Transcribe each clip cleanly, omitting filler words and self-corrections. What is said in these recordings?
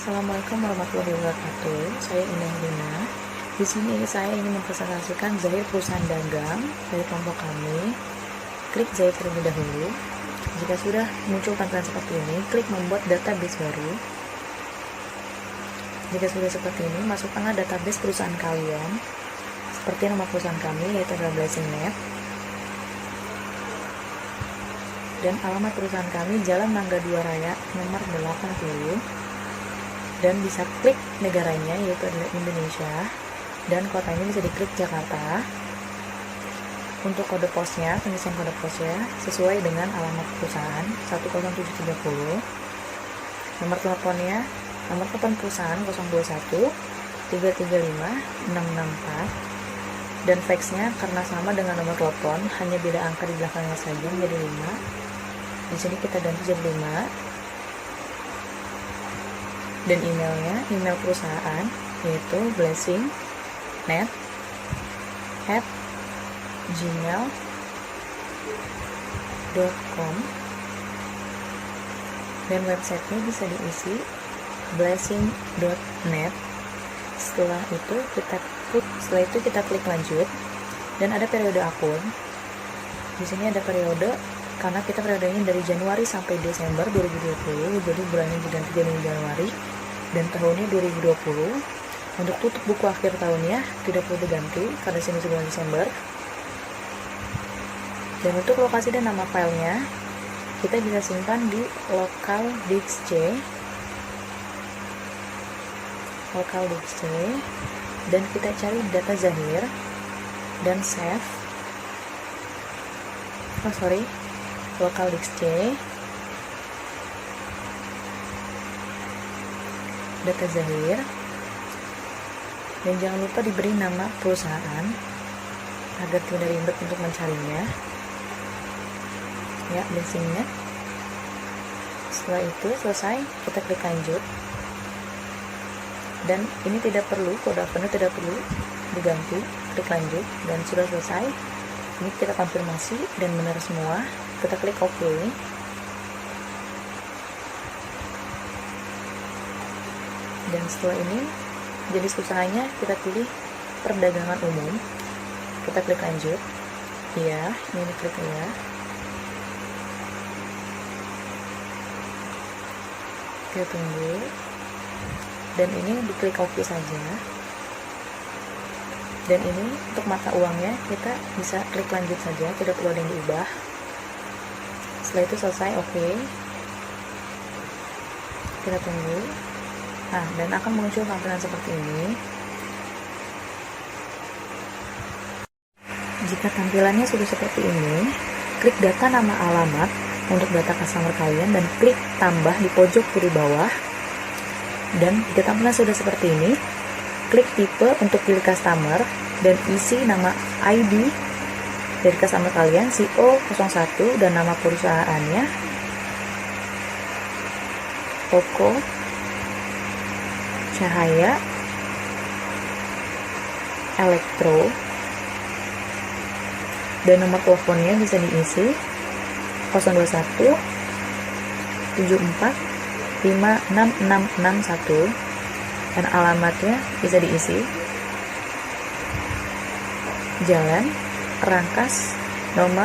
Assalamualaikum warahmatullahi wabarakatuh. Saya Indah Lina. Di sini saya ingin mempresentasikan Zahir perusahaan dagang dari kelompok kami. Klik Zahir terlebih dahulu. Jika sudah muncul tampilan seperti ini, klik membuat database baru. Jika sudah seperti ini, masukkanlah database perusahaan kalian. Seperti nama perusahaan kami, yaitu adalah Blessing.net. Dan alamat perusahaan kami Jalan Mangga 2 Raya nomor 80. Dan bisa klik negaranya, yaitu adalah Indonesia, dan kotanya bisa diklik Jakarta. Untuk kode posnya, pengisian kode posnya sesuai dengan alamat perusahaan 10730. Nomor teleponnya, nomor telepon perusahaan 021 335 664. Dan faxnya karena sama dengan nomor telepon, hanya beda angka di belakangnya saja menjadi 5. Di sini kita ganti jadi 5. Dan emailnya, email perusahaan yaitu blessing.net@gmail.com. Dan websitenya bisa diisi blessing.net. Setelah itu kita klik lanjut, dan ada periode akun. Di sini ada periode karena kita periodenya dari Januari sampai Desember 2020, jadi bulannya diganti jadi Januari, dan tahunnya 2020. Untuk tutup buku akhir tahunnya tidak perlu diganti karena sini bulan Desember. Dan untuk lokasi dan nama filenya, kita bisa simpan di local disk C, dan kita cari data Zahir dan save. Local disk C, data Zahir, dan jangan lupa diberi nama perusahaan agar tidak ribet untuk mencarinya. Ya, Blessing.net. Setelah itu selesai, kita klik lanjut. Dan ini tidak perlu, kode akunnya tidak perlu diganti. Klik lanjut, dan sudah selesai. Ini kita konfirmasi dan benar semua. Kita klik OK. Dan setelah ini jenis usahanya kita pilih perdagangan umum. Kita klik lanjut. Iya, ini klik ya. Kita tunggu. Dan ini diklik OK saja. Dan ini untuk mata uangnya kita bisa klik lanjut saja, tidak perlu ada yang diubah. Setelah itu selesai, oke. Kita tunggu. Nah, dan akan muncul tampilan seperti ini. Jika tampilannya sudah seperti ini, klik data nama alamat untuk data customer kalian dan klik tambah di pojok kiri bawah. Dan jika tampilan sudah seperti ini, klik tipe untuk pilih customer dan isi nama ID dari customer kalian, CO01, dan nama perusahaannya, toko, cahaya, elektro, dan nomor teleponnya bisa diisi 021 74 56661, dan alamatnya bisa diisi Jalan Rangkas nomor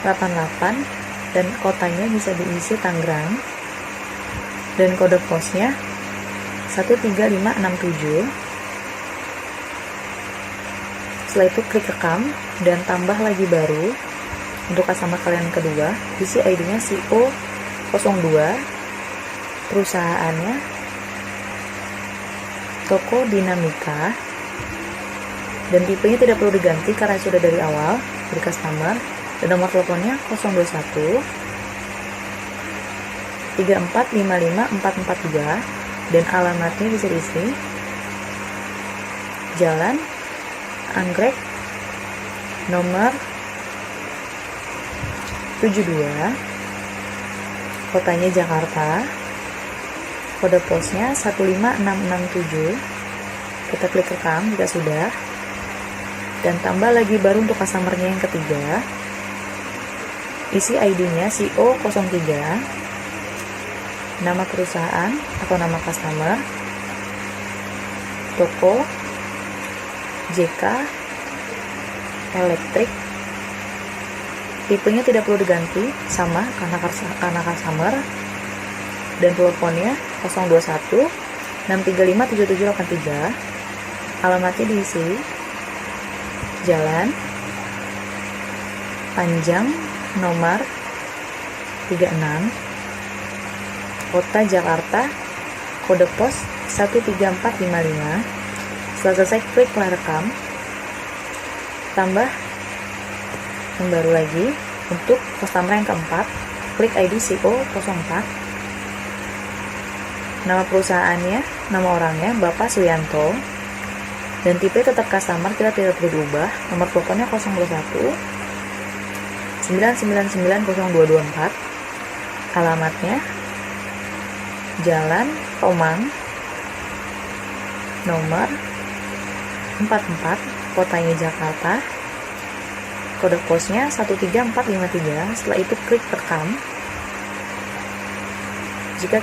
88, dan kotanya bisa diisi Tangerang, dan kode posnya 13567. Setelah itu klik rekam dan tambah lagi baru untuk customer kalian kedua. Isi ID-nya CO02, perusahaannya toko Dinamika, dan tipenya tidak perlu diganti karena sudah dari awal dari customer, dan nomor teleponnya 021 3455 442, dan alamatnya bisa diisi Jalan Anggrek nomor 72, kotanya Jakarta, kode posnya 15667. Kita klik rekam jika sudah, dan tambah lagi baru untuk customernya yang ketiga. Isi ID-nya CO03, nama perusahaan atau nama customer, toko, JK, elektrik, tipenya tidak perlu diganti, sama karena customer, dan teleponnya 021 635 7783. Alamatnya diisi, Jalan Panjang nomor 36, Kota Jakarta, kode pos 13455. Setelah selesai, klik rekam, tambah yang baru lagi. Untuk customer yang keempat, klik ID CO04, nama perusahaannya, nama orangnya Bapak Suyanto, dan tipe tetap customer, kita tidak perlu diubah. Nomor teleponnya 021 9990224. Alamatnya Jalan Tomang nomor 44, kotanya Jakarta, kode posnya 13453. Setelah itu klik rekam. Jika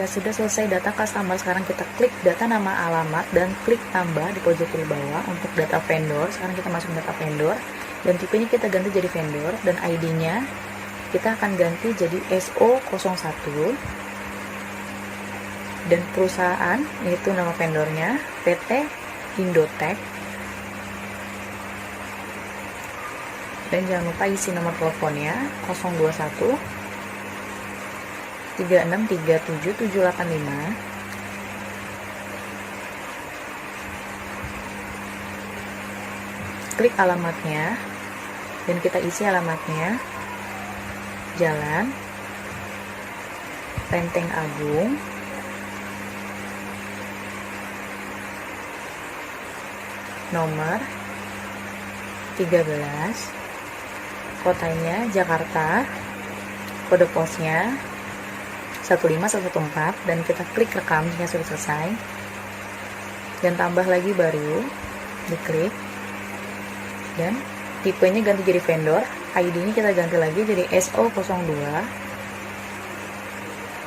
sudah selesai data customer, sekarang kita klik data nama alamat dan klik tambah di pojok kiri bawah untuk data vendor. Sekarang kita masuk data vendor dan tipenya kita ganti jadi vendor, dan ID-nya kita akan ganti jadi SO01, dan perusahaan yaitu nama vendornya PT Indotech, dan jangan lupa isi nomor teleponnya 021 3637785. Klik alamatnya dan kita isi alamatnya, Jalan Lenteng Agung, nomor 13, kotanya Jakarta, kode posnya 15114, dan kita klik rekam jika sudah selesai, dan tambah lagi baru, diklik, dan tipenya ganti jadi vendor, ID-nya kita ganti lagi jadi SO02,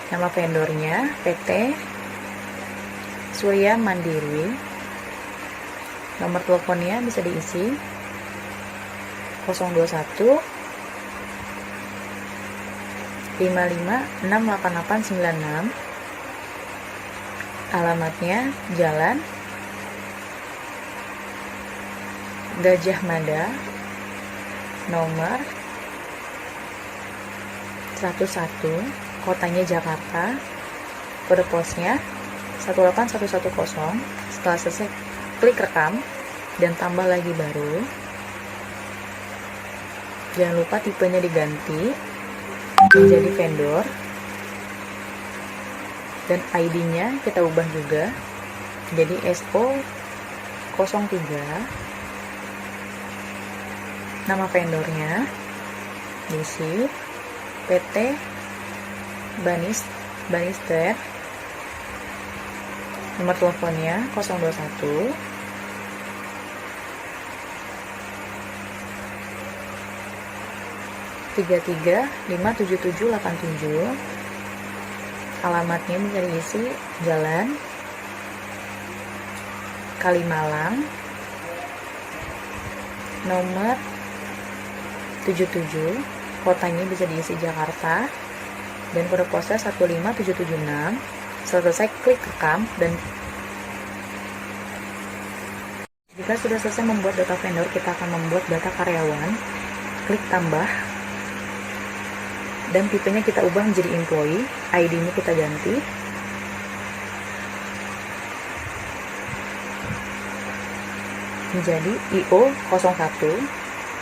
nama vendornya PT Surya Mandiri, nomor teleponnya bisa diisi 021 55 68896. Alamatnya Jalan Gajah Mada nomor 11, kotanya Jakarta, kode posnya 18110. Setelah selesai, klik rekam dan tambah lagi baru. Jangan lupa tipenya diganti menjadi vendor, dan ID-nya kita ubah juga jadi SO03. Nama vendornya diisi PT Banister, nomor teleponnya 021 335777. Alamatnya bisa diisi Jalan Kalimalang nomor 77, kotanya bisa diisi Jakarta, dan kode posnya 15776. Selesai, klik rekam, dan jika sudah selesai membuat data vendor, kita akan membuat data karyawan. Klik tambah, dan tipenya kita ubah menjadi employee, ID-nya kita ganti menjadi IO01,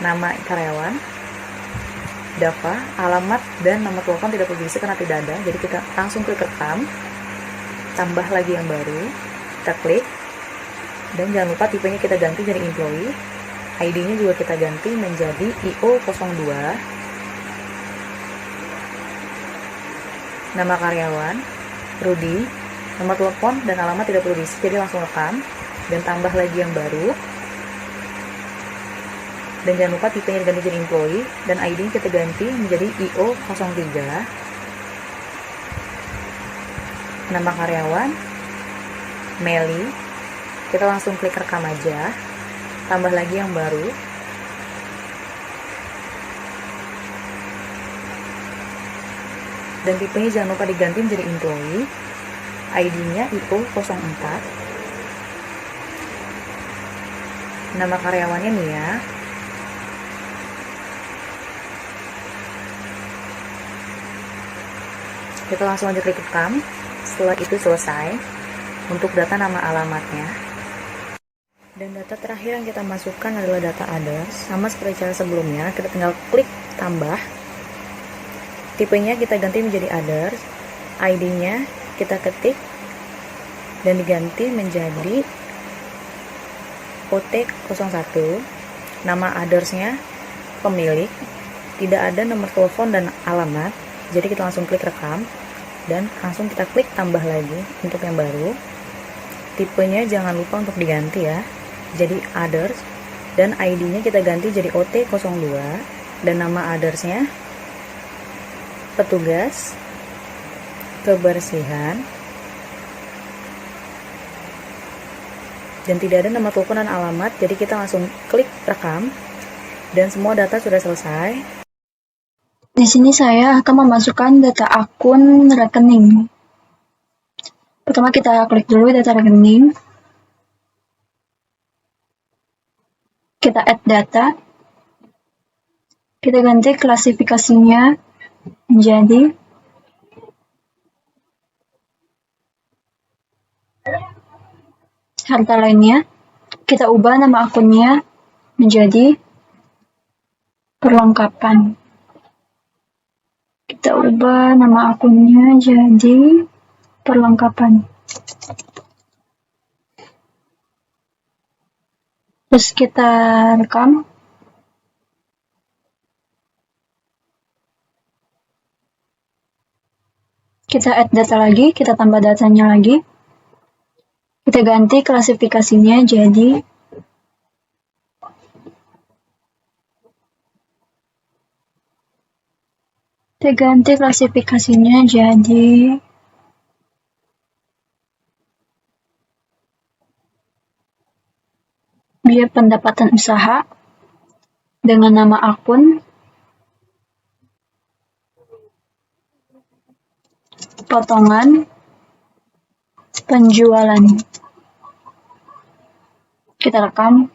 nama karyawan, data, alamat, dan nomor telepon tidak perlu diisi karena tidak ada. Jadi kita langsung klik rekam, tambah lagi yang baru, kita klik, dan jangan lupa tipenya kita ganti jadi employee, ID-nya juga kita ganti menjadi IO02, nama karyawan Rudi, nomor telepon dan alamat tidak perlu diisi, jadi langsung rekam dan tambah lagi yang baru. Dan jangan lupa tipenya diganti jadi employee, dan ID kita ganti menjadi IO03. Nama karyawan Meli, kita langsung klik rekam aja, tambah lagi yang baru. Dan tipenya jangan lupa diganti menjadi employee, ID-nya IO04. Nama karyawannya Mia. Kita langsung aja klik rekam. Setelah itu selesai untuk data nama alamatnya. Dan data terakhir yang kita masukkan adalah data others. Sama seperti cara sebelumnya, kita tinggal klik tambah. Tipenya kita ganti menjadi others. ID-nya kita ketik dan diganti menjadi OT01. Nama others-nya pemilik. Tidak ada nomor telepon dan alamat. Jadi kita langsung klik rekam dan langsung kita klik tambah lagi untuk yang baru. Tipenya jangan lupa untuk diganti ya, jadi others, dan ID-nya kita ganti jadi OT02, dan nama others-nya petugas kebersihan, dan tidak ada nama telepon dan alamat. Jadi kita langsung klik rekam dan semua data sudah selesai. Di sini saya akan memasukkan data akun rekening. Pertama kita klik dulu data rekening. Kita add data. Kita ganti klasifikasinya menjadi harta lainnya. Kita ubah nama akunnya menjadi perlengkapan. Kita ubah nama akunnya jadi perlengkapan. Terus kita rekam. Kita add data lagi, kita tambah datanya lagi. Kita ganti klasifikasinya jadi biaya pendapatan usaha dengan nama akun, potongan, penjualan. Kita rekam,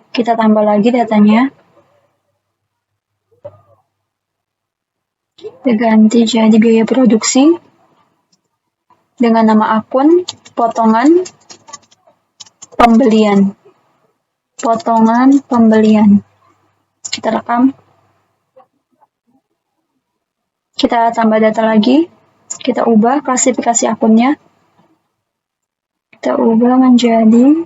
kita tambah lagi datanya. Kita ganti jadi biaya produksi dengan nama akun, potongan, pembelian. Potongan pembelian. Kita rekam. Kita tambah data lagi. Kita ubah klasifikasi akunnya. Kita ubah menjadi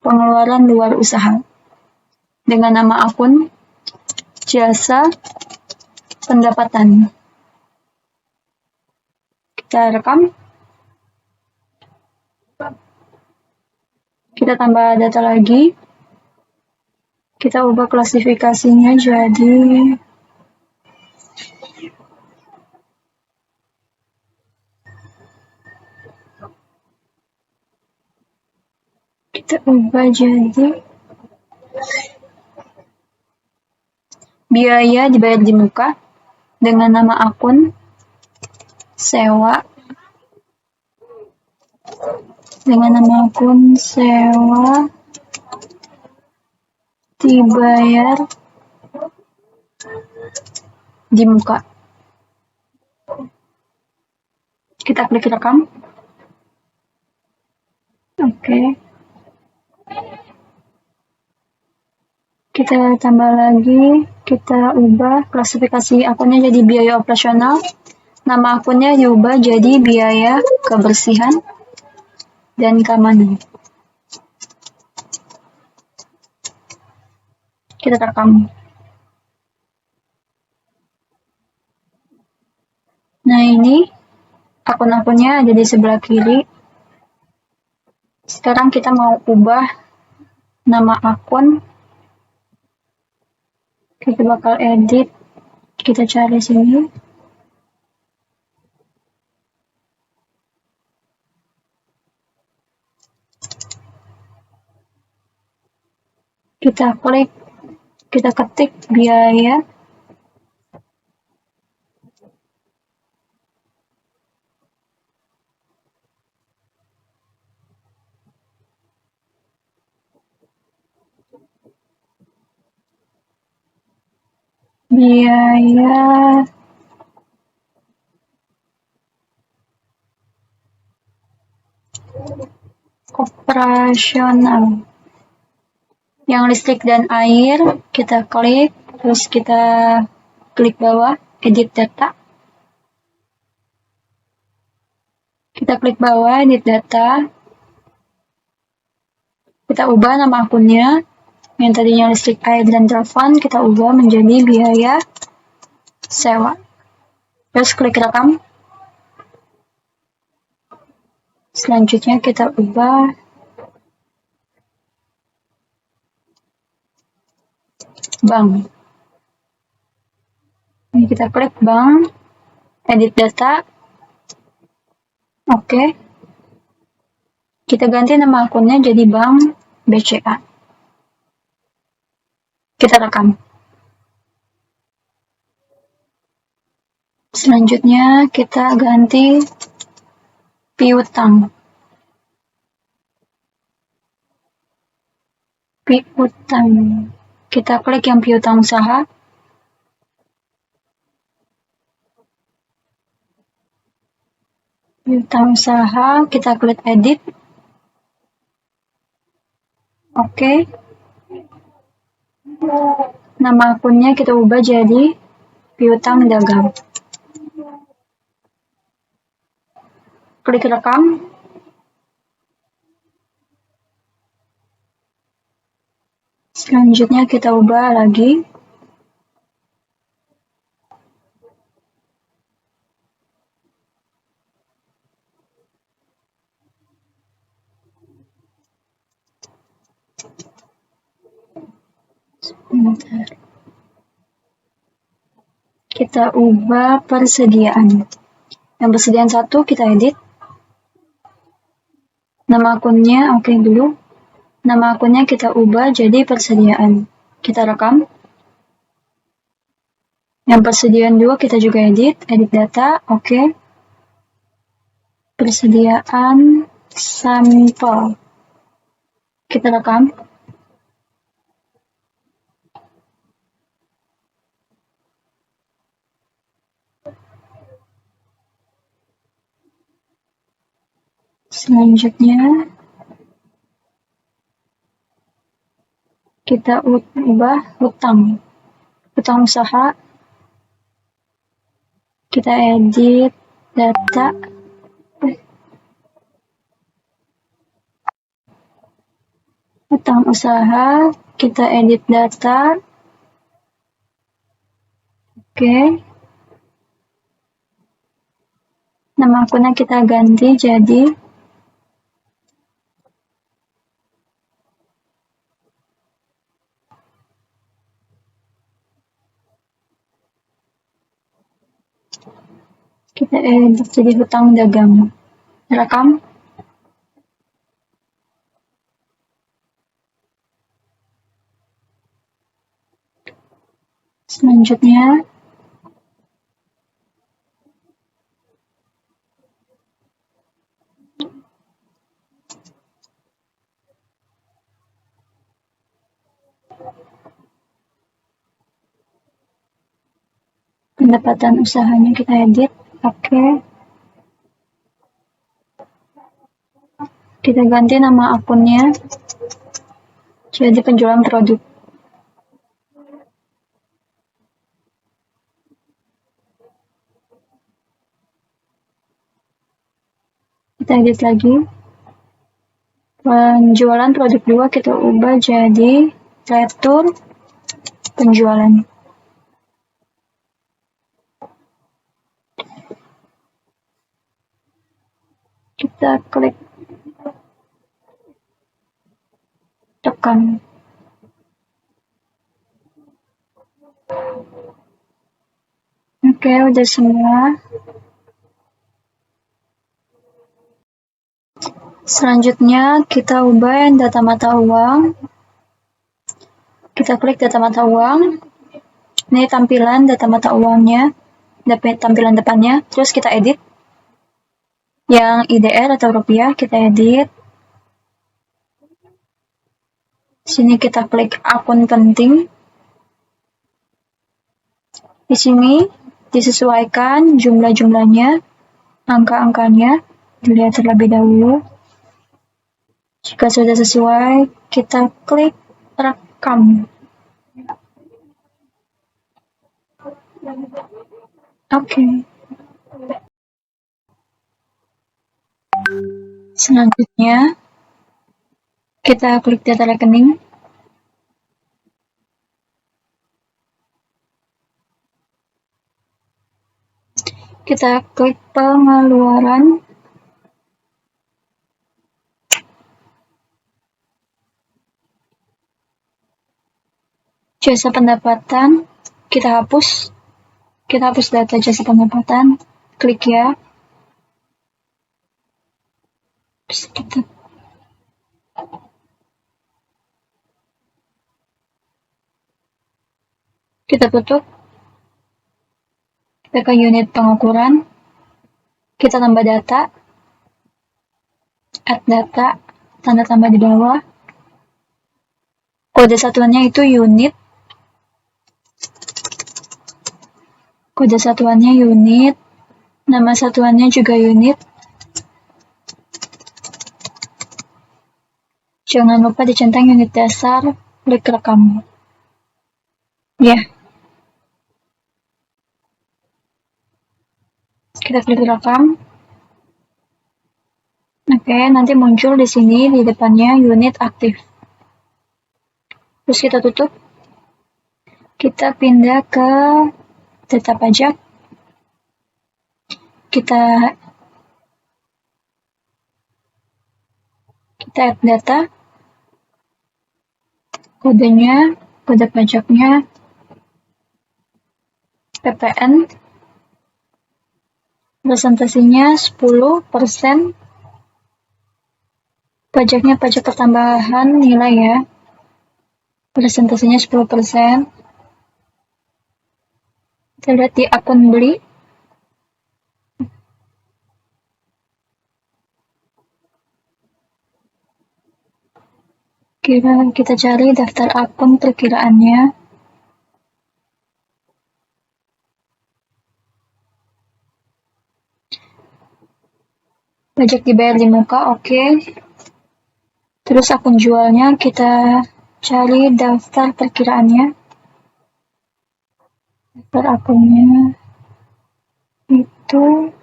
pengeluaran luar usaha dengan nama akun jasa pendapatan. Kita rekam. Kita tambah data lagi. Kita ubah klasifikasinya jadi biaya dibayar di muka dengan nama akun sewa dibayar di muka. Kita klik rekam. Oke. Kita tambah lagi, kita ubah klasifikasi akunnya jadi biaya operasional. Nama akunnya diubah jadi biaya kebersihan dan keamanan. Kita rekam. Nah ini akun-akunnya ada di sebelah kiri. Sekarang kita mau ubah nama akun. Kita bakal edit. Kita cari sini. Kita klik, kita ketik biaya. Biaya operasional. Yang listrik dan air, kita klik, terus kita klik bawah, edit data. Kita klik bawah, edit data. Kita ubah nama akunnya. Yang tadinya listrik, air, dan telepon, kita ubah menjadi biaya sewa. Terus klik rekam. Selanjutnya kita ubah bank. Ini kita klik bank, edit data. Oke. Kita ganti nama akunnya jadi bank BCA. Kita rekam. Selanjutnya kita ganti piutang. Piutang. Kita klik yang piutang usaha. Piutang usaha, kita klik edit. Oke. Nama akunnya kita ubah jadi piutang dagang. Klik rekam. Selanjutnya kita ubah lagi. Sebentar. Kita ubah persediaan. Yang persediaan 1 kita edit. Nama akunnya oke dulu. Nama akunnya kita ubah jadi persediaan. Kita rekam. Yang persediaan 2 kita juga edit data, oke. Persediaan sampel. Kita rekam. Selanjutnya kita ubah hutang. Hutang usaha. Kita edit data. Hutang usaha, kita edit data. Oke. Nama akunnya kita ganti jadi kita edit jadi hutang dagang. Rekam. Selanjutnya pendapatan usahanya kita edit. Oke. Kita ganti nama akunnya jadi penjualan produk. Kita edit lagi. Penjualan produk 2 kita ubah jadi retur penjualan. Kita klik rekam. Oke, udah semua. Selanjutnya kita ubah data mata uang. Kita klik data mata uang. Ini tampilan data mata uangnya, tampilan depannya. Terus kita edit. Yang IDR atau rupiah kita edit. Sini kita klik akun penting. Di sini disesuaikan jumlah-jumlahnya, angka-angkanya, dilihat terlebih dahulu. Jika sudah sesuai, kita klik rekam. Oke. Selanjutnya, kita klik data rekening. Kita klik pengeluaran. Jasa pendapatan, kita hapus. Kita hapus data jasa pendapatan. Klik ya. Kita tutup. Kita ke unit pengukuran. Kita tambah data. Add data. Tanda tambah di bawah. Kode satuannya itu unit. Kode satuannya unit. Nama satuannya juga unit. Jangan lupa dicentang unit dasar. Klik rekam. Ya. Kita klik rekam. Oke, nanti muncul di sini di depannya unit aktif. Terus kita tutup. Kita pindah ke data pajak. Kita add data. Kodenya, kode pajaknya PPN. Presentasinya 10%. Pajaknya pajak pertambahan nilai ya. Presentasinya 10%. Kita lihat di akun beli. Kita cari daftar akun perkiraannya. Pajak dibayar di muka, oke. Terus akun jualnya kita cari daftar perkiraannya. Daftar akunnya itu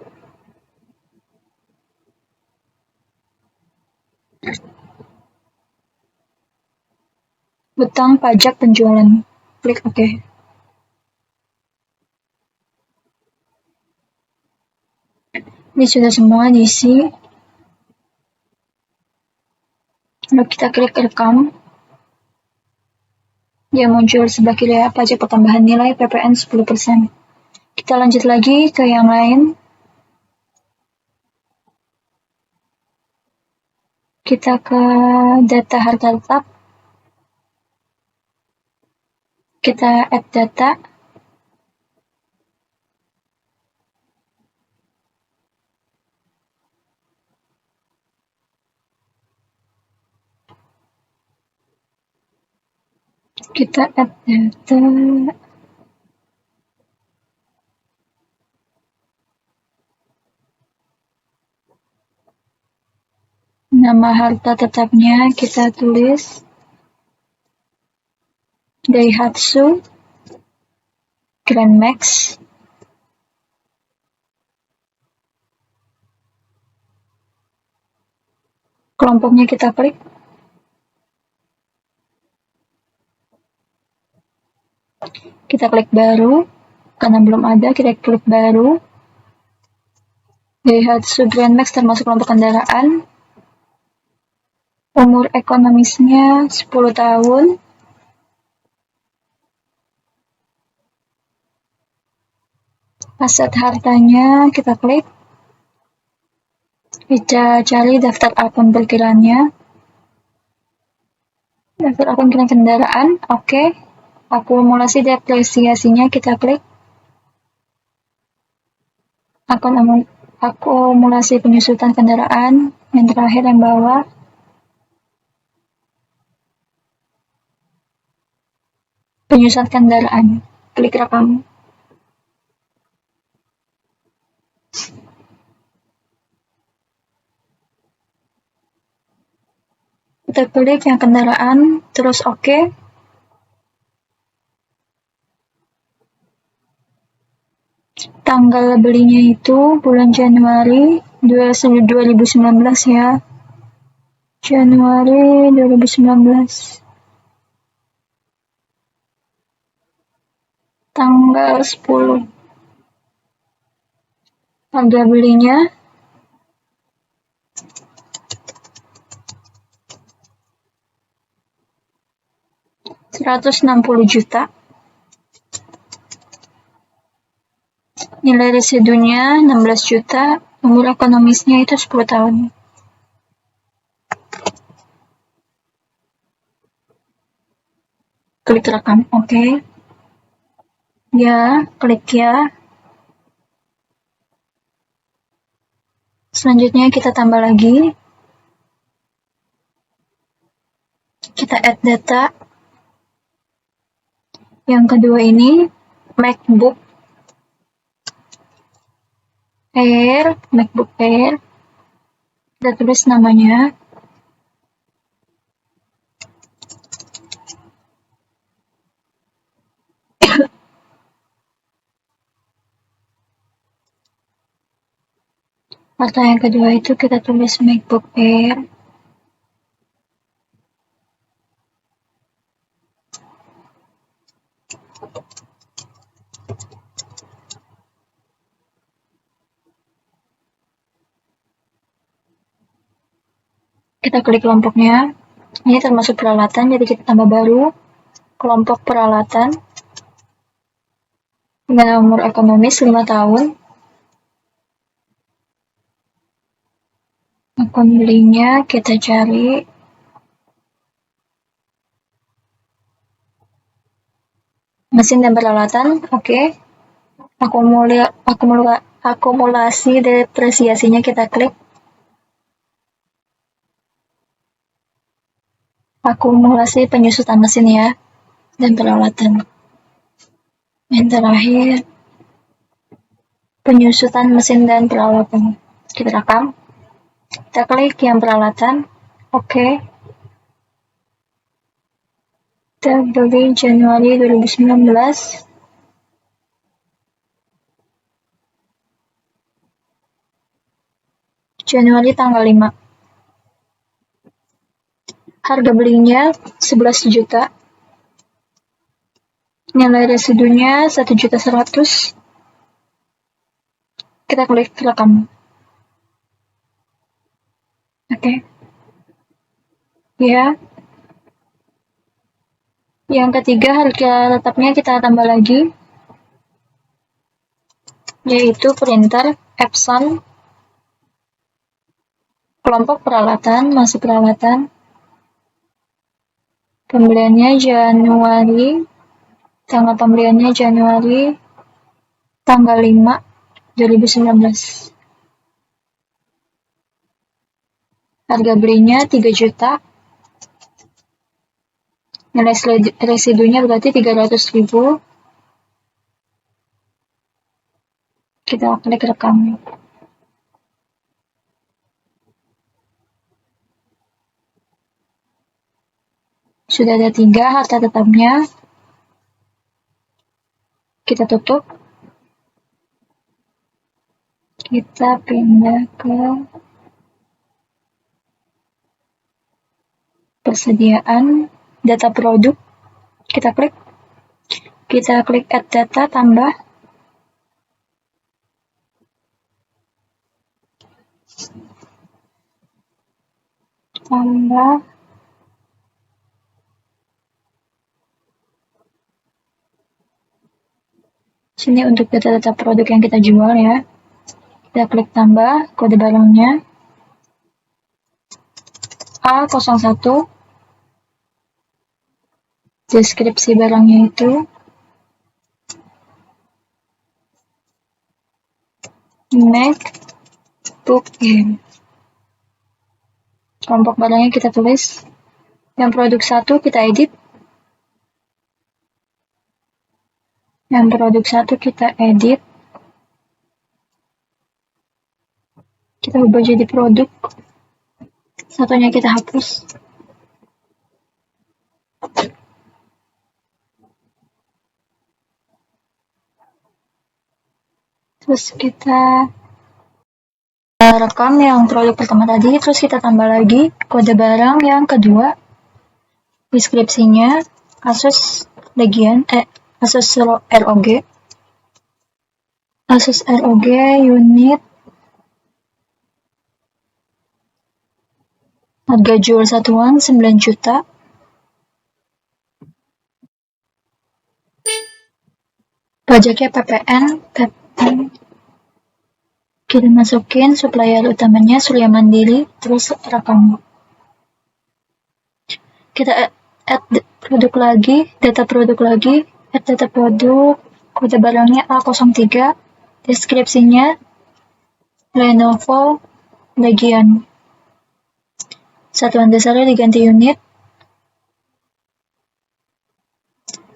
utang pajak penjualan. Klik OK. Ini sudah semua diisi. Lalu kita klik rekam. Dia muncul sebelah kiri ya, pajak pertambahan nilai PPN 10%. Kita lanjut lagi ke yang lain. Kita ke data harta tetap. Kita add data. Kita add data. Nama harta tetapnya kita tulis Daihatsu Grand Max. Kelompoknya kita klik. Kita klik baru. Karena belum ada, kita klik baru. Daihatsu Grand Max termasuk kelompok kendaraan. Umur ekonomisnya 10 tahun. Aset hartanya kita klik. Kita cari daftar akun perkiraannya. Daftar akun kendaraan, oke. Akumulasi depresiasinya kita klik. Akumulasi penyusutan kendaraan yang terakhir yang bawah. Penyusutan kendaraan, klik rekam. Kita klik yang kendaraan, terus oke. Tanggal belinya itu bulan Januari 2019 ya. Januari 2019. Tanggal 10. Harga belinya Rp160 juta. Nilai residunya 16 juta. Umur ekonomisnya itu 10 tahun. Klik rekam, oke. Ya, klik ya. Selanjutnya kita tambah lagi. Kita add data. Yang kedua ini MacBook Air. Kita tulis namanya. Atau yang kedua itu kita tulis MacBook Air. Kita klik kelompoknya. Ini termasuk peralatan, jadi kita tambah baru. Kelompok peralatan. Dengan umur ekonomis 5 tahun. Akun belinya kita cari. Mesin dan peralatan, oke. Akumulasi depresiasinya kita klik. Akumulasi penyusutan mesin ya, dan peralatan. Yang terakhir, penyusutan mesin dan peralatan. Kita rekam. Kita klik yang peralatan, oke. Kita beli Januari 2019. Januari tanggal 5. Harga belinya 11 juta. Nilai residunya 1.100.000. Kita klik rekam. Oke. Ya. Yang ketiga, harga tetapnya kita tambah lagi, yaitu printer Epson. Kelompok peralatan, masuk peralatan. Pembeliannya Januari. Tanggal pembeliannya Januari tanggal 5 2019. Harga belinya 3 juta. Nilai residunya berarti 300.000. Kita klik rekam. Sudah ada 3 harta tetapnya. Kita tutup. Kita pindah ke persediaan data produk. Kita klik add data, tambah. tambah sini untuk data-data produk yang kita jual ya. Kita klik tambah kode barangnya A01, deskripsi barangnya itu MacBook Air. Kelompok barangnya kita tulis. Yang produk 1 kita edit. Yang produk 1 kita edit. Kita ubah jadi produk. Satunya kita hapus. Terus kita rekam yang produk pertama tadi, terus kita tambah lagi kode barang yang kedua. Deskripsinya Asus Asus ROG. Asus ROG unit harga jual satuan 9 juta. Pajaknya PPN. Kita masukin supplier utamanya Surya Mandiri, terus rekam. Kita add produk lagi, data produk lagi, add data produk, kode barangnya A03, deskripsinya Lenovo Legion. Satuan dasarnya diganti unit.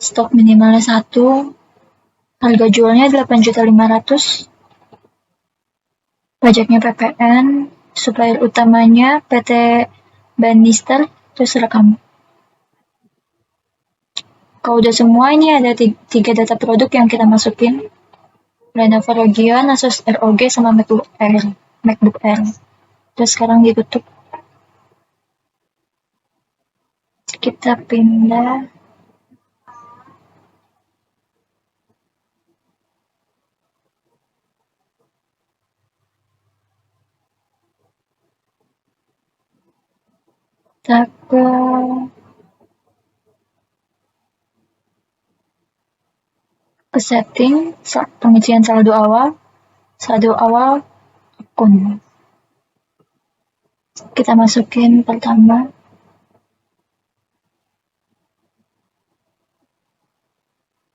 Stok minimalnya 1. Harga jualnya 8.500.000. Pajaknya PPN. Supplier utamanya PT Bannister, terus rekam. Kalau udah semua, ini ada 3 data produk yang kita masukin. Lenovo Legion, Asus ROG, sama MacBook Air. Terus sekarang ditutup. Kita pindah. Kita ke setting, pengisian saldo awal akun. Kita masukin pertama.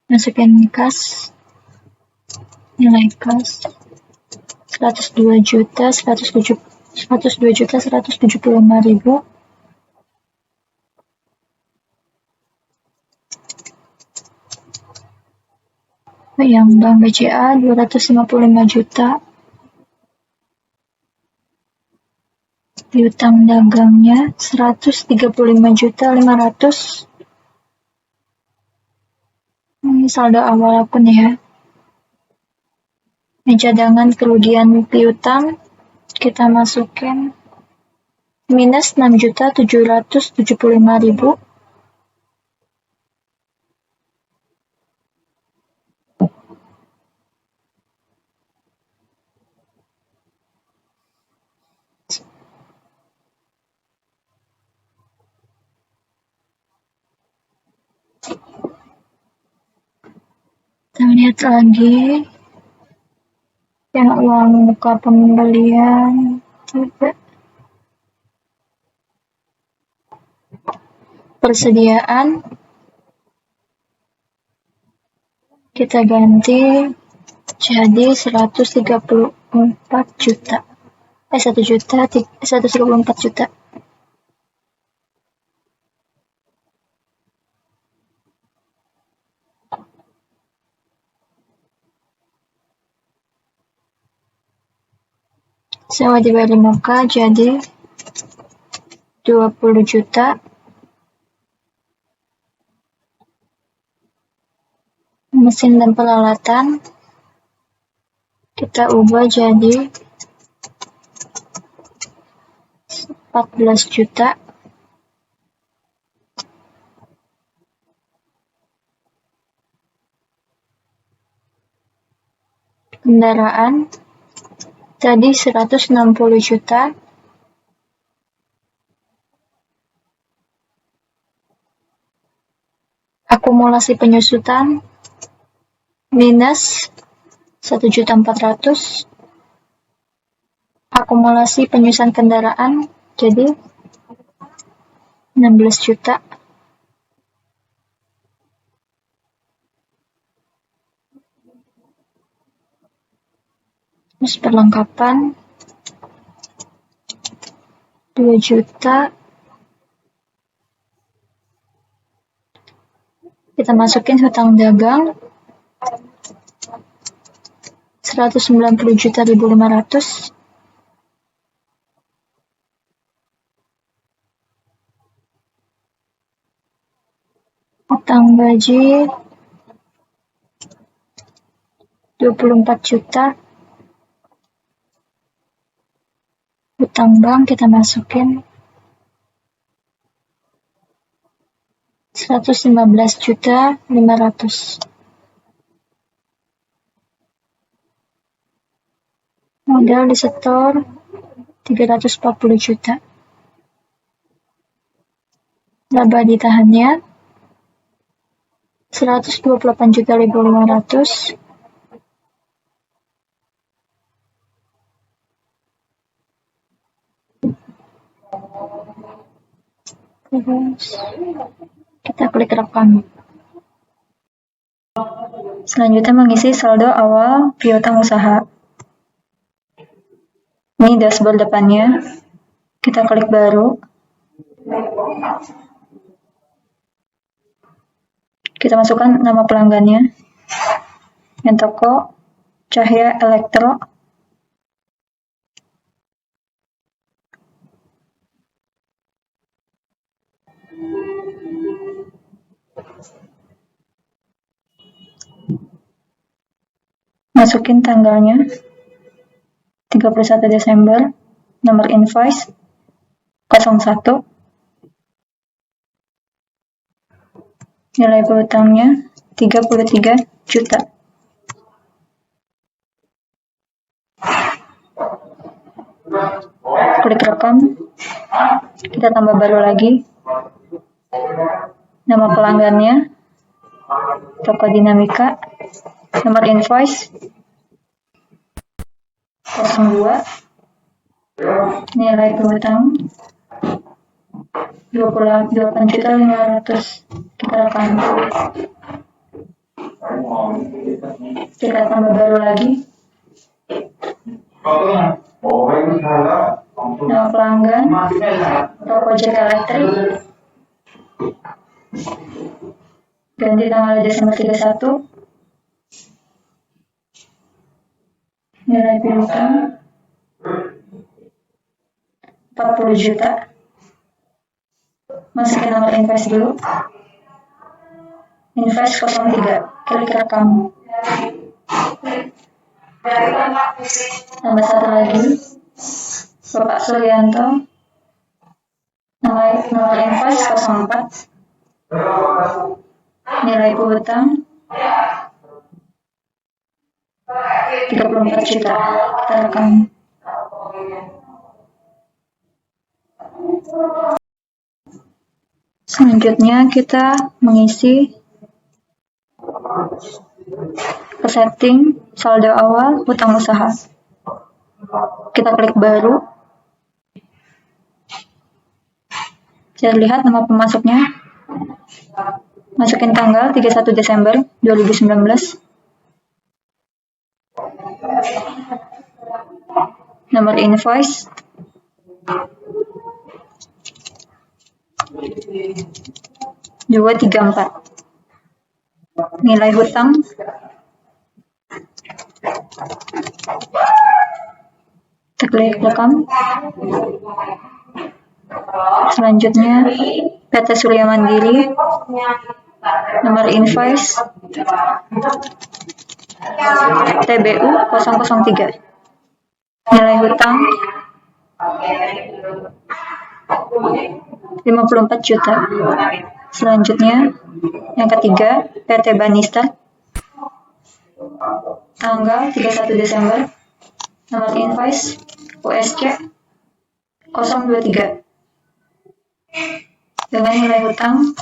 Masukin kas, nilai kas 102.175.000. Yang bank BCA 255 juta. Piutang dagangnya 135.500.000. Ini saldo awal akun ya. Ini cadangan kerugian piutang kita masukin minus 6.775.000. Kita lihat lagi yang uang muka pembelian. Persediaan kita ganti jadi 134 juta. 134 juta. Sewa dibayar muka jadi 20 juta. Mesin dan peralatan kita ubah jadi 14 juta. Kendaraan tadi 160 juta. akumulasi penyusutan minus 1.400.000, akumulasi penyusutan kendaraan jadi 16 juta. Terus perlengkapan 2 juta. Kita masukin hutang dagang 190.500.000. Hutang gaji 24 juta. Hutang bank kita masukin 115.500.000. Modal disetor 340 juta. Laba ditahannya 128.500.000. Terus kita klik rekam. Selanjutnya mengisi saldo awal piutang usaha. Ini dashboard depannya. Kita klik baru. Kita masukkan nama pelanggannya. Yang toko Cahya Elektro. Masukin tanggalnya 31 Desember, nomor invoice 01, nilai piutangnya 33 juta. Klik rekam, kita tambah baru lagi. Nama pelanggannya Toko Dinamika, nomor invoice 02, nilai piutang 28.500.000. Kita rekam. Kita tambah baru lagi. Nama pelanggan Toko Jack Elektrik. Ganti tanggal Desember 31. Nilai piutang 40 juta. Masukin nomor invoice dulu. Invoice 03. Klik rekam. Tambah satu lagi. Bapak Suryanto. Nomor invoice 04. Nilai piutang 34 juta. Kita rekam. Selanjutnya kita mengisi setting saldo awal hutang usaha. Kita klik baru. Kita lihat nama pemasuknya. Masukin tanggal 31 Desember 2019. Nomor invoice 234. Nilai hutang kita klik rekam. Selanjutnya PT Surya Mandiri, nomor invoice TBU 003. Nilai hutang 54 juta. Selanjutnya yang ketiga PT Banista, tanggal 31 Desember, nomor invoice USC 023 dengan nilai hutang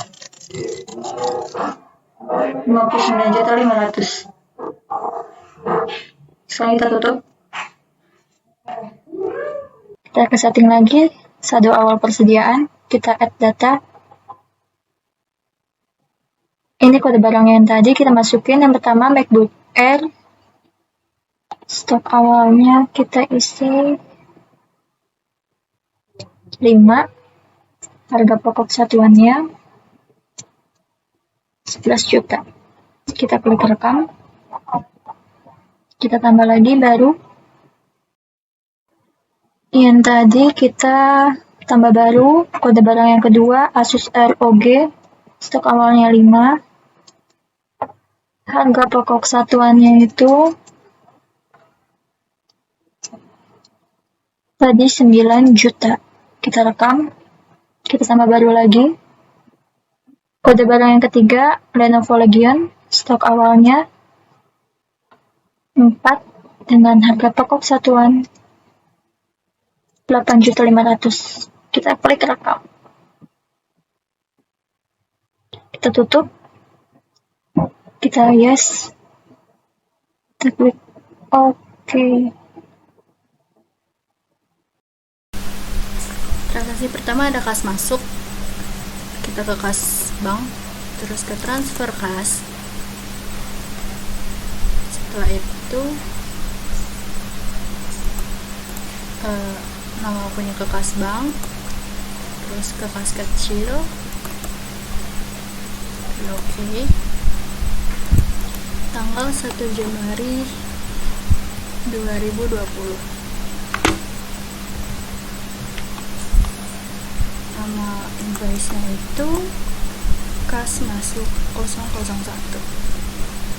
$59.500.000. Setelah kita tutup, kita ke setting lagi, saldo awal persediaan, kita add data. Ini kode barang yang tadi kita masukin. Yang pertama MacBook Air, stok awalnya kita isi 5, harga pokok satuannya 11 juta. Kita klik rekam, kita tambah lagi baru. Yang tadi kita tambah baru, kode barang yang kedua Asus ROG, stok awalnya 5, harga pokok satuannya itu tadi 9 juta. Kita rekam, kita tambah baru lagi. Kode barang yang ketiga Lenovo Legion, stok awalnya 4 dengan harga pokok satuan 8.500.000. Kita klik rekam. Kita tutup. Kita yes. Kita klik OK. Transaksi pertama ada kas masuk. Kita ke kas bank, terus ke transfer kas. Setelah itu nama akunnya ke kas bank, terus ke kas kecil. Oke. Tanggal 1 Januari 2020. Nama invoice-nya itu kas masuk 001.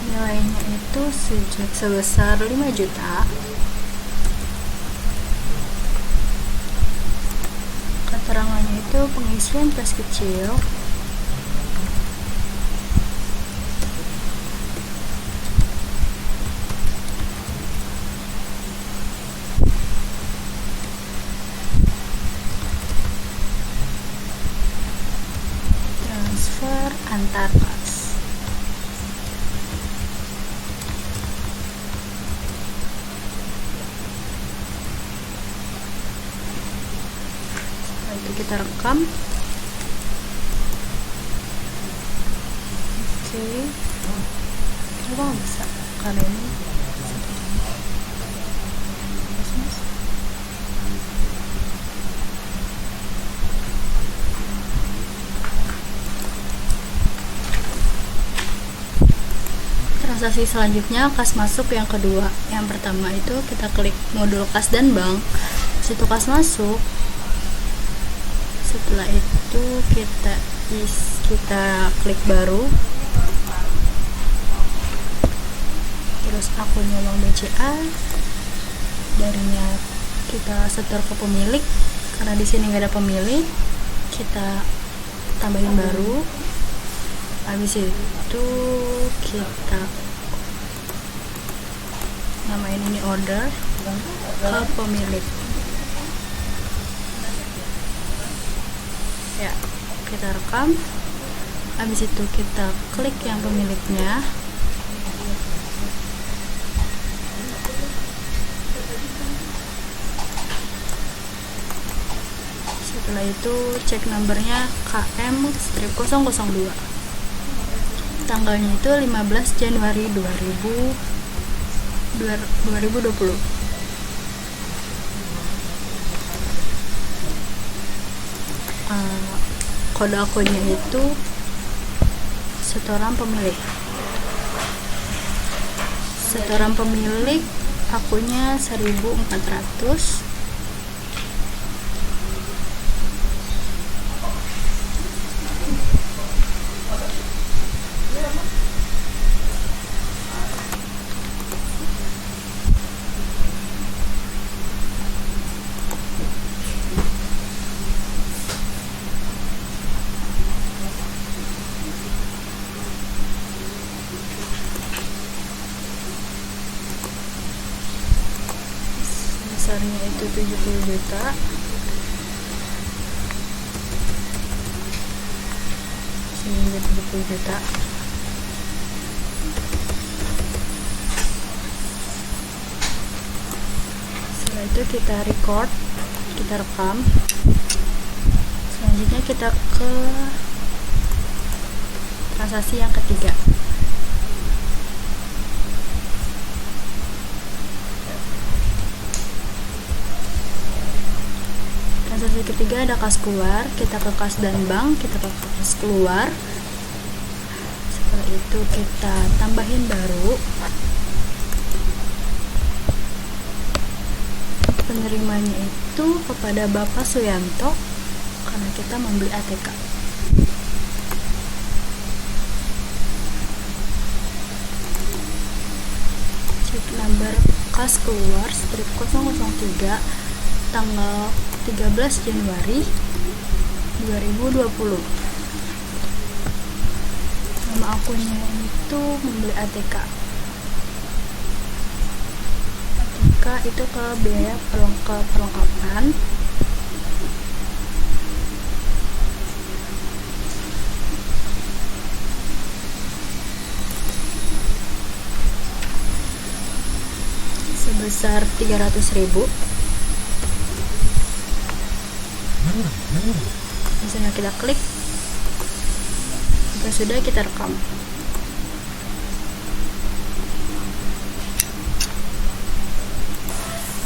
Nilainya itu sebesar 5 juta. Keterangannya itu pengisian kas kecil, transfer antar kas. Setelah itu kita rekam. Oke. Coba bisa karena ini transaksi selanjutnya kas masuk yang kedua. Yang pertama itu kita klik modul kas dan bank, situ kas masuk. Setelah itu kita klik baru, terus akunnya bank BCA, darinya kita setor ke pemilik. Karena di sini nggak ada pemilik, kita tambahin baru. Habis itu kita namain ini order ke pemilik. Ya, kita rekam. Habis itu kita klik yang pemiliknya. Setelah itu cek nomornya KM-002. Tanggalnya itu 15 Januari 2020. Kode akunnya itu setoran pemilik. Setoran pemilik akunnya 1.400. Besarnya itu 70 juta. ini juga 70 juta. Setelah itu kita record, kita rekam. Selanjutnya kita ke transaksi yang ketiga. Transaksi ketiga ada kas keluar, kita ke kas dan bank, kita ke kas keluar. Setelah itu kita tambahin baru. Penerimanya itu kepada Bapak Suyanto karena kita membeli ATK. Cek number kas keluar strip 003 tanggal 13 Januari 2020. Nama akunnya itu membeli ATK. ATK itu ke biaya perlengkapan. Sebesar 300.000. Misalnya kita klik, jika sudah kita rekam.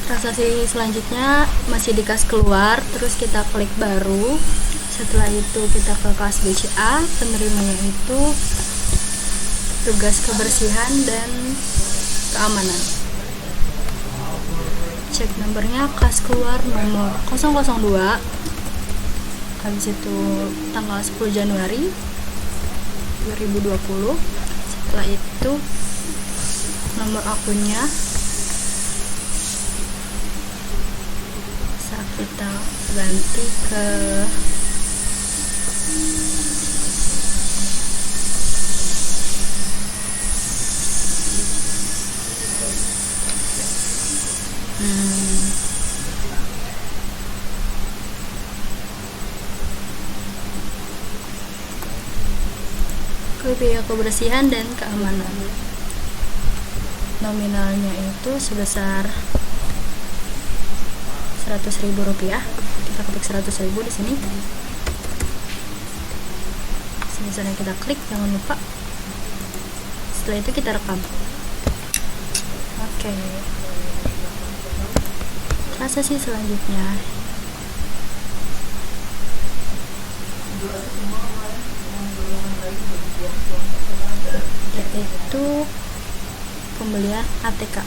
Transaksi selanjutnya masih di kas keluar, terus kita klik baru. Setelah itu kita ke kas BCA, penerimanya itu tugas kebersihan dan keamanan. Cek nomornya kas keluar nomor 002, habis itu tanggal 10 Januari 2020. Setelah itu nomor akunnya bisa kita ganti ke ke biaya kebersihan dan keamanan. Nominalnya itu sebesar 100.000 rupiah. Kita ketik 100.000 di sini. Misalnya kita klik, jangan lupa. Setelah itu kita rekam. Oke. Transaksi selanjutnya yaitu pembelian ATK.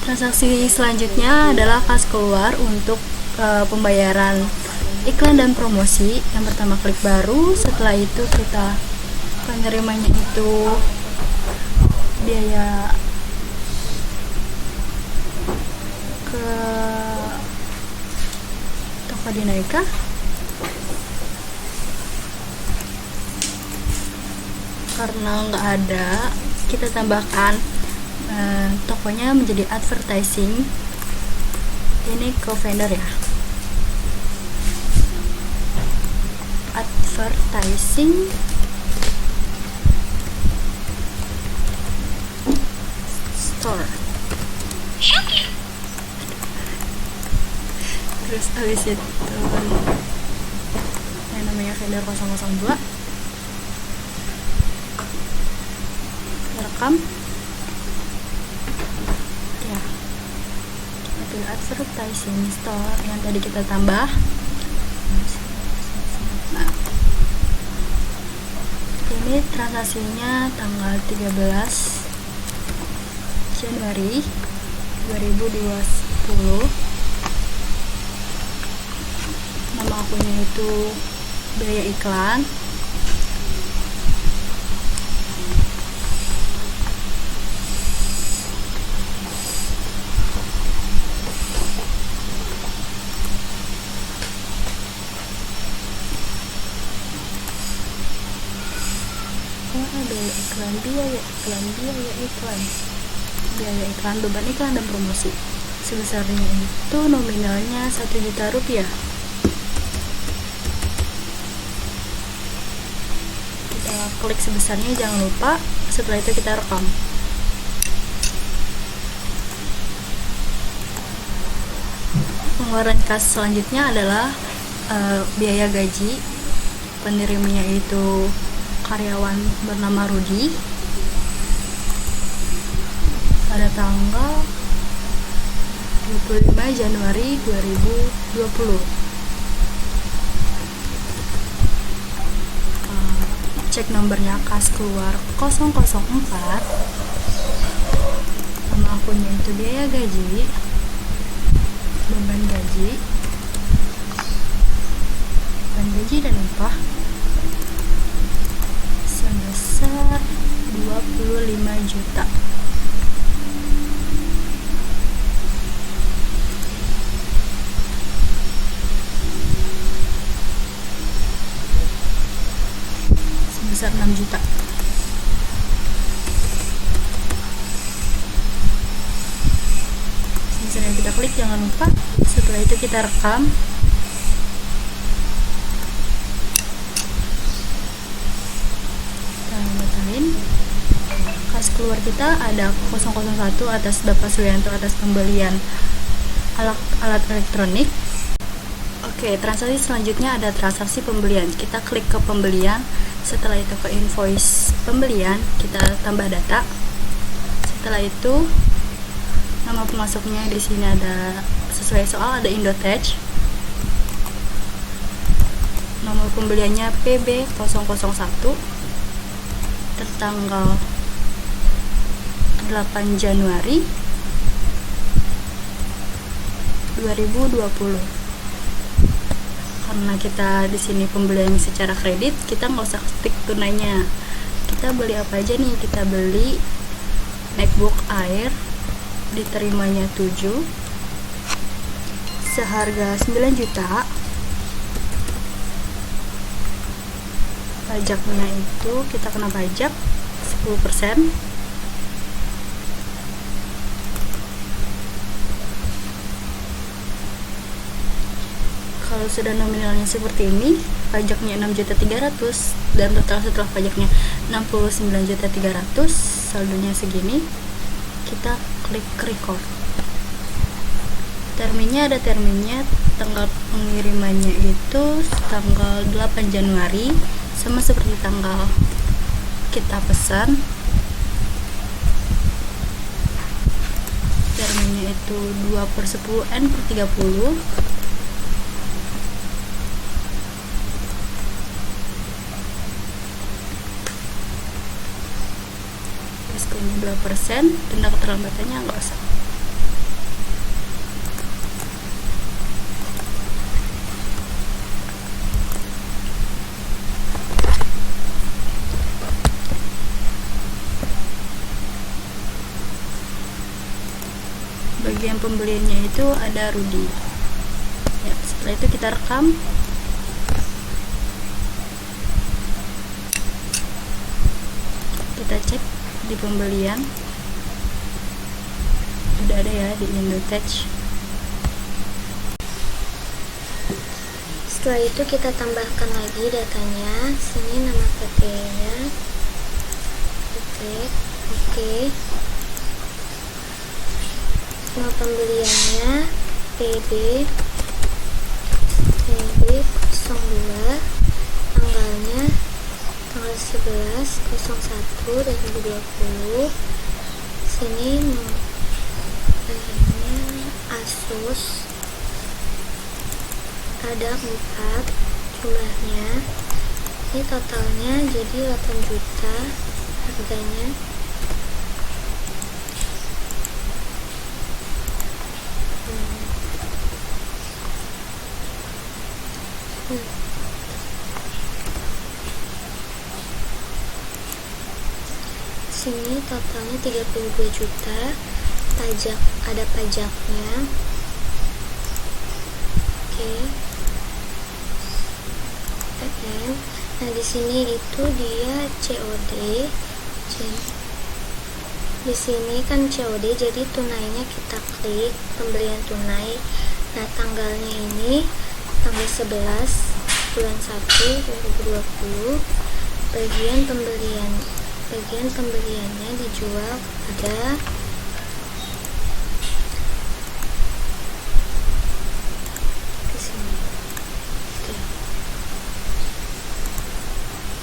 Transaksi selanjutnya adalah kas keluar untuk pembayaran iklan dan promosi. Yang pertama klik baru, setelah itu kita penerimanya itu biaya ke toko dinaika. Karena nggak ada, kita tambahkan tokonya menjadi advertising. Ini ke vendor ya, advertising store. Terus habis itu yang namanya vendor 002 rekam ya, kita pilih advertising store yang tadi kita tambah. Nah, ini transaksinya tanggal 13 Januari 2020. Nama akunnya itu biaya iklan. Biaya iklan, beban iklan dan promosi. Sebesarnya itu nominalnya 1 juta rupiah. klik sebesarnya, jangan lupa. Setelah itu kita rekam. Pengeluaran kas selanjutnya adalah biaya gaji. Penerimanya itu karyawan bernama Rudi pada tanggal 25 Januari 2020. Cek nomornya kas keluar 004. Nama akunnya itu biaya gaji, beban gaji dan upah sebesar 25 juta. Sebesar 6 juta. Misalnya kita klik, jangan lupa. Setelah itu kita rekam. Kita batalin. Kas keluar kita ada 001 atas Bapak Suyanto atas pembelian alat elektronik. Oke, transaksi selanjutnya ada transaksi pembelian. Kita klik ke pembelian. Setelah itu ke invoice pembelian, kita tambah data. Setelah itu nama pemasoknya di sini ada sesuai soal, ada Indotech. Nomor pembeliannya PB001 tertanggal 8 Januari 2020. Karena kita di sini pembelian secara kredit, kita nggak usah klik tunainya. Kita beli apa aja nih? Kita beli MacBook Air, diterimanya 7 seharga 9 juta. Pajaknya itu kita kena pajak 10%. Kalau sudah nominalnya seperti ini, pajaknya 6.300.000 dan total setelah pajaknya 69.300.000, saldonya segini. Kita klik record. Terminnya ada terminnya, tanggal pengirimannya itu tanggal 8 Januari, sama seperti tanggal kita pesan. Terminnya itu 2/10 N/30. Diskonnya 2%, denda keterlambatannya nggak usah. Bagian pembeliannya itu ada Rudi. Ya, setelah itu kita rekam. Kita cek di pembelian. Sudah ada ya di Indotech. Setelah itu kita tambahkan lagi datanya. Sini nama PT-nya. Oke. Nama pembeliannya PB02, tanggalnya tanggal 11/01/2020. Sini nomornya Asus, ada 4 jumlahnya. Ini totalnya jadi 8 juta harganya. Sini totalnya 32 juta. Pajak, ada pajaknya. Oke. Nah, di sini itu dia COD. Di sini kan COD, jadi tunainya kita klik pembelian tunai. Nah, tanggalnya ini tanggal 11 bulan 1 2020. bagian pembeliannya dijual kepada di sini. Oke.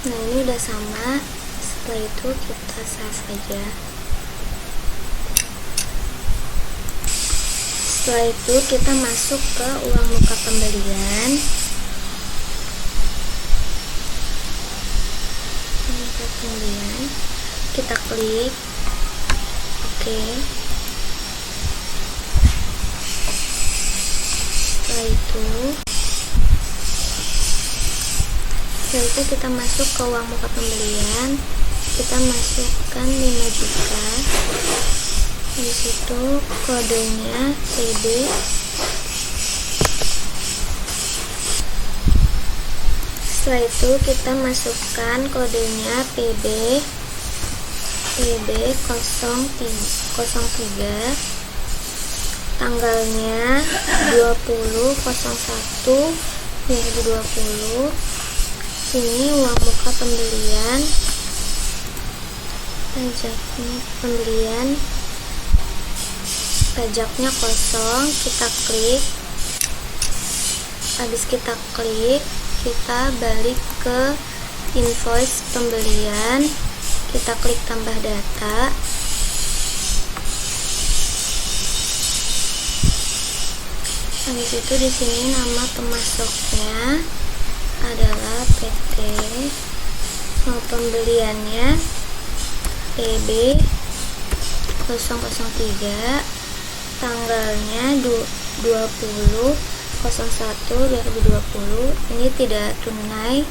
Nah, ini udah sama. Setelah itu kita save aja. Setelah itu kita masuk ke uang muka pembelian. Kita klik oke. Setelah itu kita masuk ke uang muka pembelian. Kita masukkan 5 juta. Di situ kodenya PB. Setelah itu kita masukkan kodenya PB 03, tanggalnya 20/01/2020. Ini uang muka pembelian, pajaknya kosong. Kita klik. Habis kita klik, kita balik ke invoice pembelian. Kita klik tambah data. Habis itu di sini nama pemasoknya adalah PT. Pembeliannya PB 003, tanggalnya 20/01/2020. Ini tidak tunai.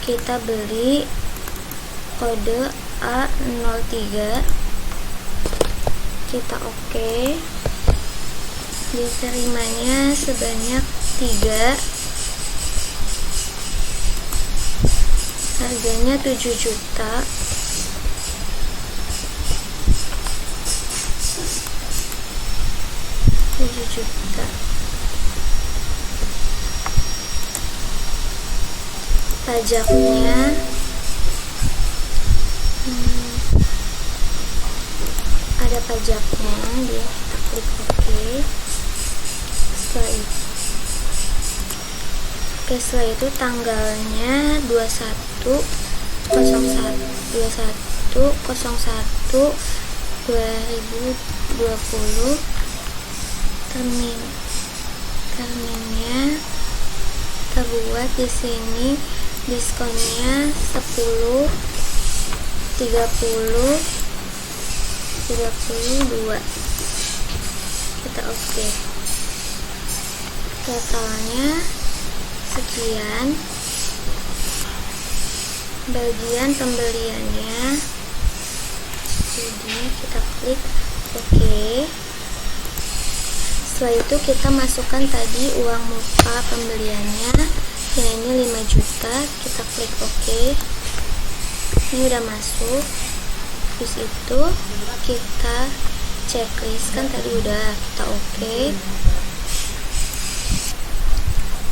Kita beli kode A03. Kita oke. Diterimanya sebanyak 3. Harganya 7 juta. Pajaknya ada pajaknya, dia kita klik oke. Setelah itu tanggalnya 21/01/2020. Terminnya terbuat di sini. Diskonnya 10, 30, 32. Kita oke. Totalnya sekian. Bagian pembeliannya, jadi kita klik oke. Setelah itu kita masukkan tadi uang muka pembeliannya, yang ini 5 juta. Kita klik oke. Ini udah masuk. Habis itu kita checklist, kan tadi udah kita oke.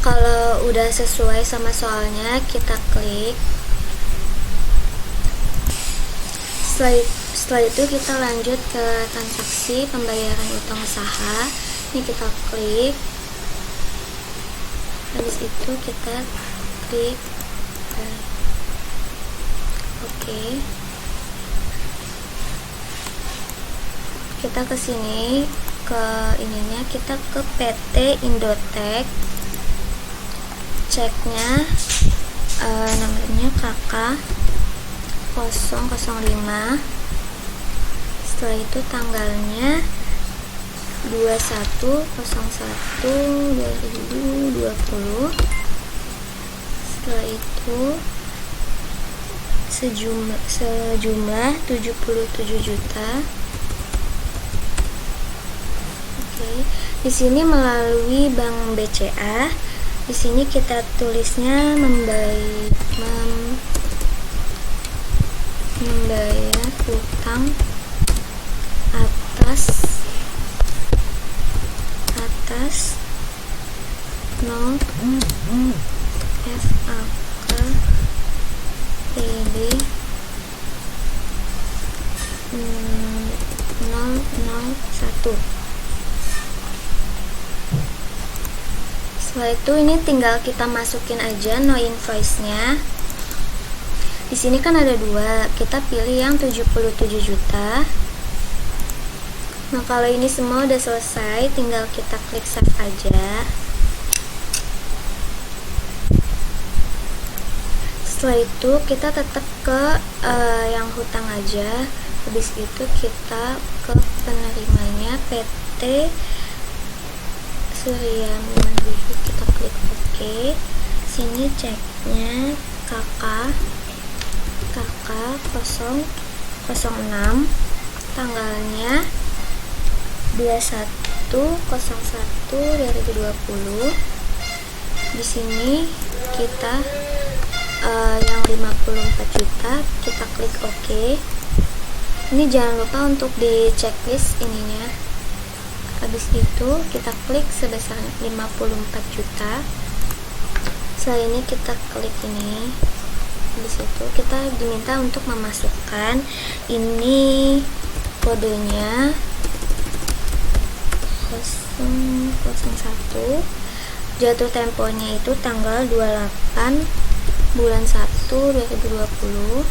Kalau udah sesuai sama soalnya, kita klik. Setelah itu kita lanjut ke transaksi pembayaran utang usaha. Ini kita klik. Habis itu kita klik oke. Kita ke sini, ke ininya, kita ke PT Indotech. Ceknya nomornya KK 005. Setelah itu tanggalnya 21/01/2020. Setelah itu sejumlah 77 juta. Oke. Di sini melalui Bank BCA. Di sini kita tulisnya membayar utang atas no FAK PID 001. Setelah itu ini tinggal kita masukin aja no invoice-nya. Di sini kan ada dua, kita pilih yang 77 juta. Nah, kalau ini semua udah selesai, tinggal kita klik save aja. Setelah itu kita tetap ke yang hutang aja. Habis itu kita ke penerimanya PT Surya Mandiri, kita klik OK. Sini ceknya KK 006, tanggalnya 21/01/2020. Di sini kita yang 54 juta, kita klik OK. Ini jangan lupa untuk di checklist ininya. Habis itu kita klik sebesar 54 juta. Setelah ini kita klik ini. Habis itu kita diminta untuk memasukkan ini kodenya 001. Jatuh temponya itu tanggal 28 bulan 1 2020.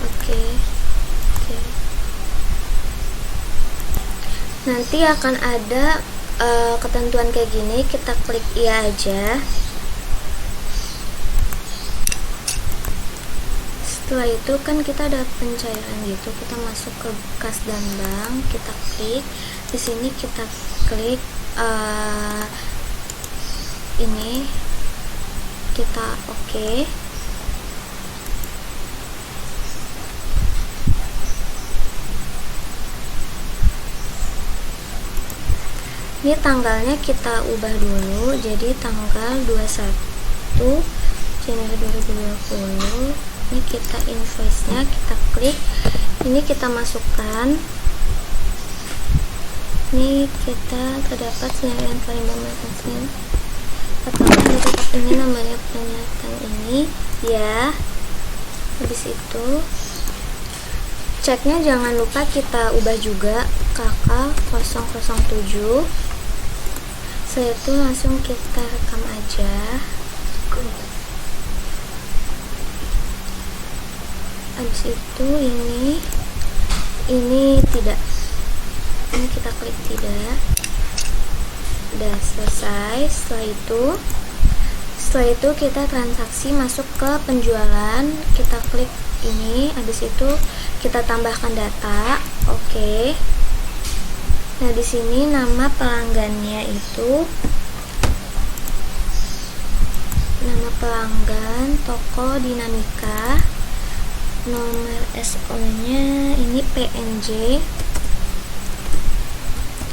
Oke. Nanti akan ada ketentuan kayak gini, kita klik iya aja. Setelah itu kan kita ada pencairan gitu, kita masuk ke kas dan bank, kita klik di sini, kita klik ini, kita oke. Ini tanggalnya kita ubah dulu jadi tanggal 21 Januari 2020. Ini kita invoice-nya, kita klik, ini kita masukkan. Ini kita terdapat senilai kalimat mesin. Katakan di tempat ini namanya pernyataan ini ya. Habis itu ceknya jangan lupa kita ubah juga, KK 007. Setelah itu langsung kita rekam aja. Habis itu ini tidak, ini kita klik tidak. Udah selesai. Setelah itu kita transaksi masuk ke penjualan, kita klik ini. Habis itu kita tambahkan data, oke. Nah, di sini nama pelanggannya itu nama pelanggan toko Dinamika, nomor SO-nya ini PNJ,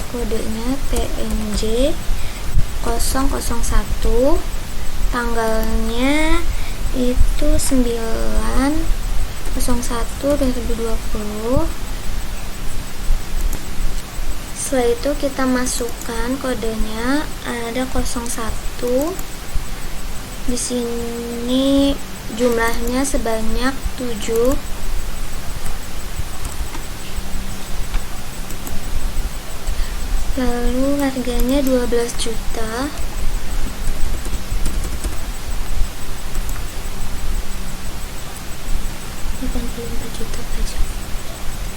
kodenya PNJ 001, tanggalnya itu 9/01/2020. Setelah itu kita masukkan kodenya, ada 01. Di sini jumlahnya sebanyak 7. Lalu harganya 12 juta. Juta pajak.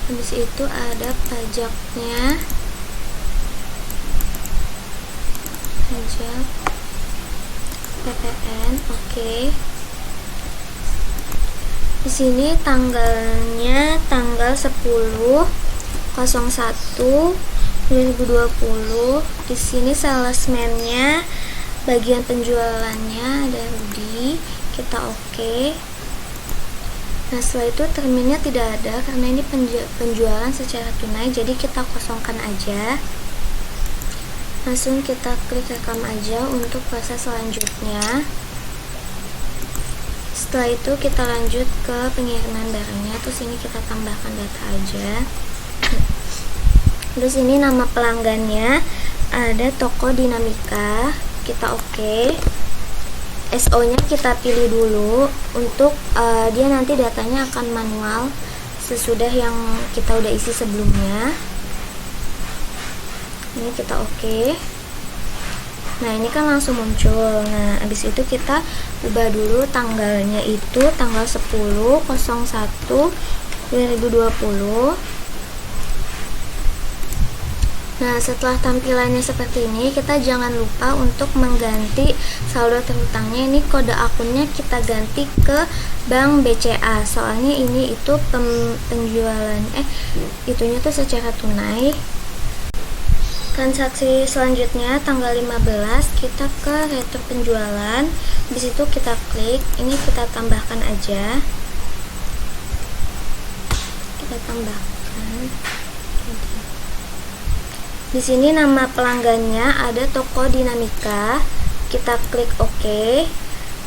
Habis itu ada pajaknya, pajak PPN, oke. Di sini tanggalnya tanggal 10/01/2020. Di sini salesman-nya, bagian penjualannya ada Rudi, kita oke. Nah, setelah itu terminnya tidak ada karena ini penjualan secara tunai, jadi kita kosongkan aja. Langsung kita klik rekam aja untuk proses selanjutnya. Setelah itu kita lanjut ke pengiriman barangnya. Terus ini kita tambahkan data aja. Terus ini nama pelanggannya ada toko Dinamika, kita oke. SO nya kita pilih dulu untuk dia nanti datanya akan manual sesudah yang kita udah isi sebelumnya. Ini kita oke. Nah ini kan langsung muncul. Nah habis itu kita ubah dulu tanggalnya itu tanggal 10/01/2020. Nah setelah tampilannya seperti ini, kita jangan lupa untuk mengganti saldo terhutangnya. Ini kode akunnya kita ganti ke Bank BCA, soalnya ini itu penjualan itunya tuh secara tunai. Transaksi selanjutnya tanggal 15 kita ke retur penjualan. Di situ kita klik, ini kita tambahkan aja. Kita tambahkan. Di sini nama pelanggannya ada Toko Dinamika. Kita klik OK.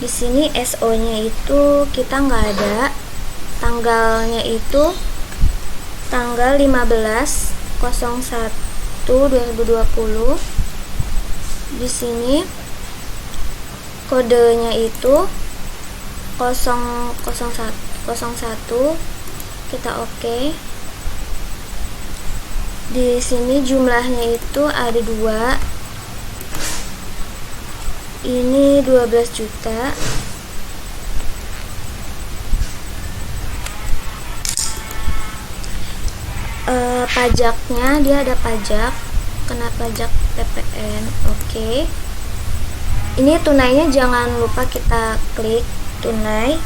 Di sini SO-nya itu kita nggak ada. Tanggalnya itu tanggal 15/01/2020. Di sini kodenya itu 001. Kita OK. Di sini jumlahnya itu ada 2. Ini 12 juta. Pajaknya dia ada pajak, kena pajak PPN. Oke. Ini tunainya jangan lupa kita klik tunai.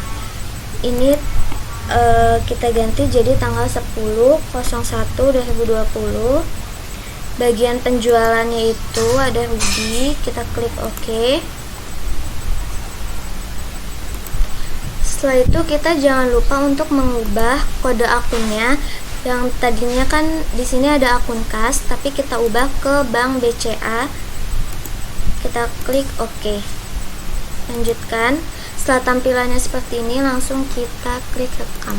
Ini kita ganti jadi tanggal 10/01/2020. Bagian penjualannya itu ada Rudi, kita klik OK. Setelah itu kita jangan lupa untuk mengubah kode akunnya. Yang tadinya kan di sini ada akun kas, tapi kita ubah ke Bank BCA. Kita klik OK. Lanjutkan. Setelah tampilannya seperti ini, langsung kita klik rekam.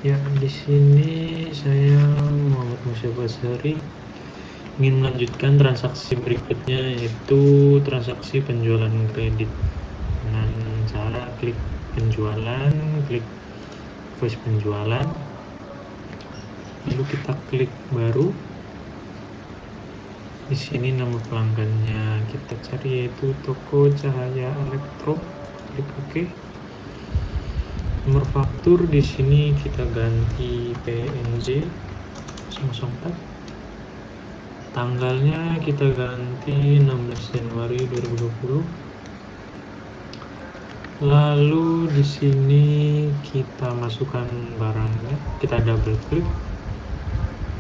Ya, di sini saya Muhammad Musa Basari ingin melanjutkan transaksi berikutnya, yaitu transaksi penjualan kredit dengan cara klik penjualan, klik voice penjualan, lalu kita klik baru. Di sini nama pelanggannya kita cari yaitu Toko Cahaya Elektro, klik OK. Nomor faktur di sini kita ganti PNJ 004. Tanggalnya kita ganti 16 Januari 2020. Lalu di sini kita masukkan barangnya, kita double klik.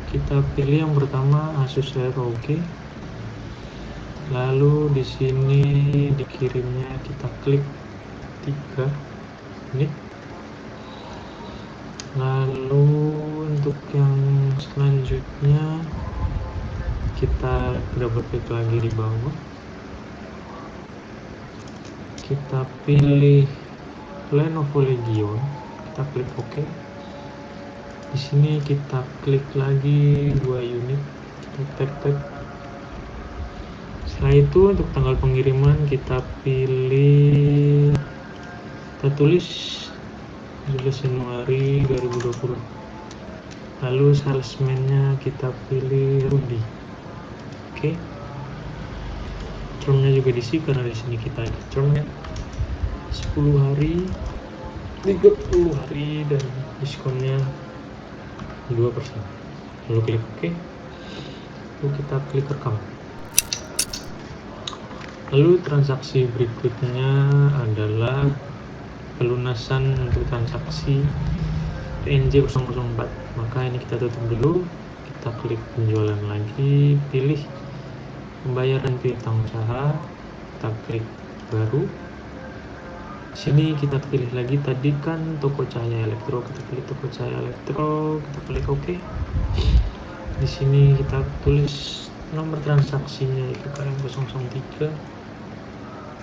Kita pilih yang pertama Asus ROG. Lalu di sini dikirimnya kita klik 3 menit. Lalu untuk yang selanjutnya kita double klik lagi di bawah. Kita pilih Lenovo Legion, kita klik OK. Di sini kita klik lagi 2 unit, kita tap. Setelah itu untuk tanggal pengiriman kita pilih, kita tulis 17 Januari 2020. Lalu salesman-nya kita pilih Rudi. Oke. Termnya juga diisi karena di sini kita ada termnya 10 hari, 30 hari dan diskonnya 2%. Lalu klik OK. Lalu kita klik rekam. Lalu transaksi berikutnya adalah pelunasan untuk transaksi PNJ 004. Maka ini kita tutup dulu. Kita klik penjualan lagi, pilih pembayaran piutang usaha, kita klik baru. Sini kita pilih lagi, tadi kan Toko Cahaya Elektro, kita pilih Toko Cahaya Elektro, kita klik OK. Di sini kita tulis nomor transaksinya itu KM 003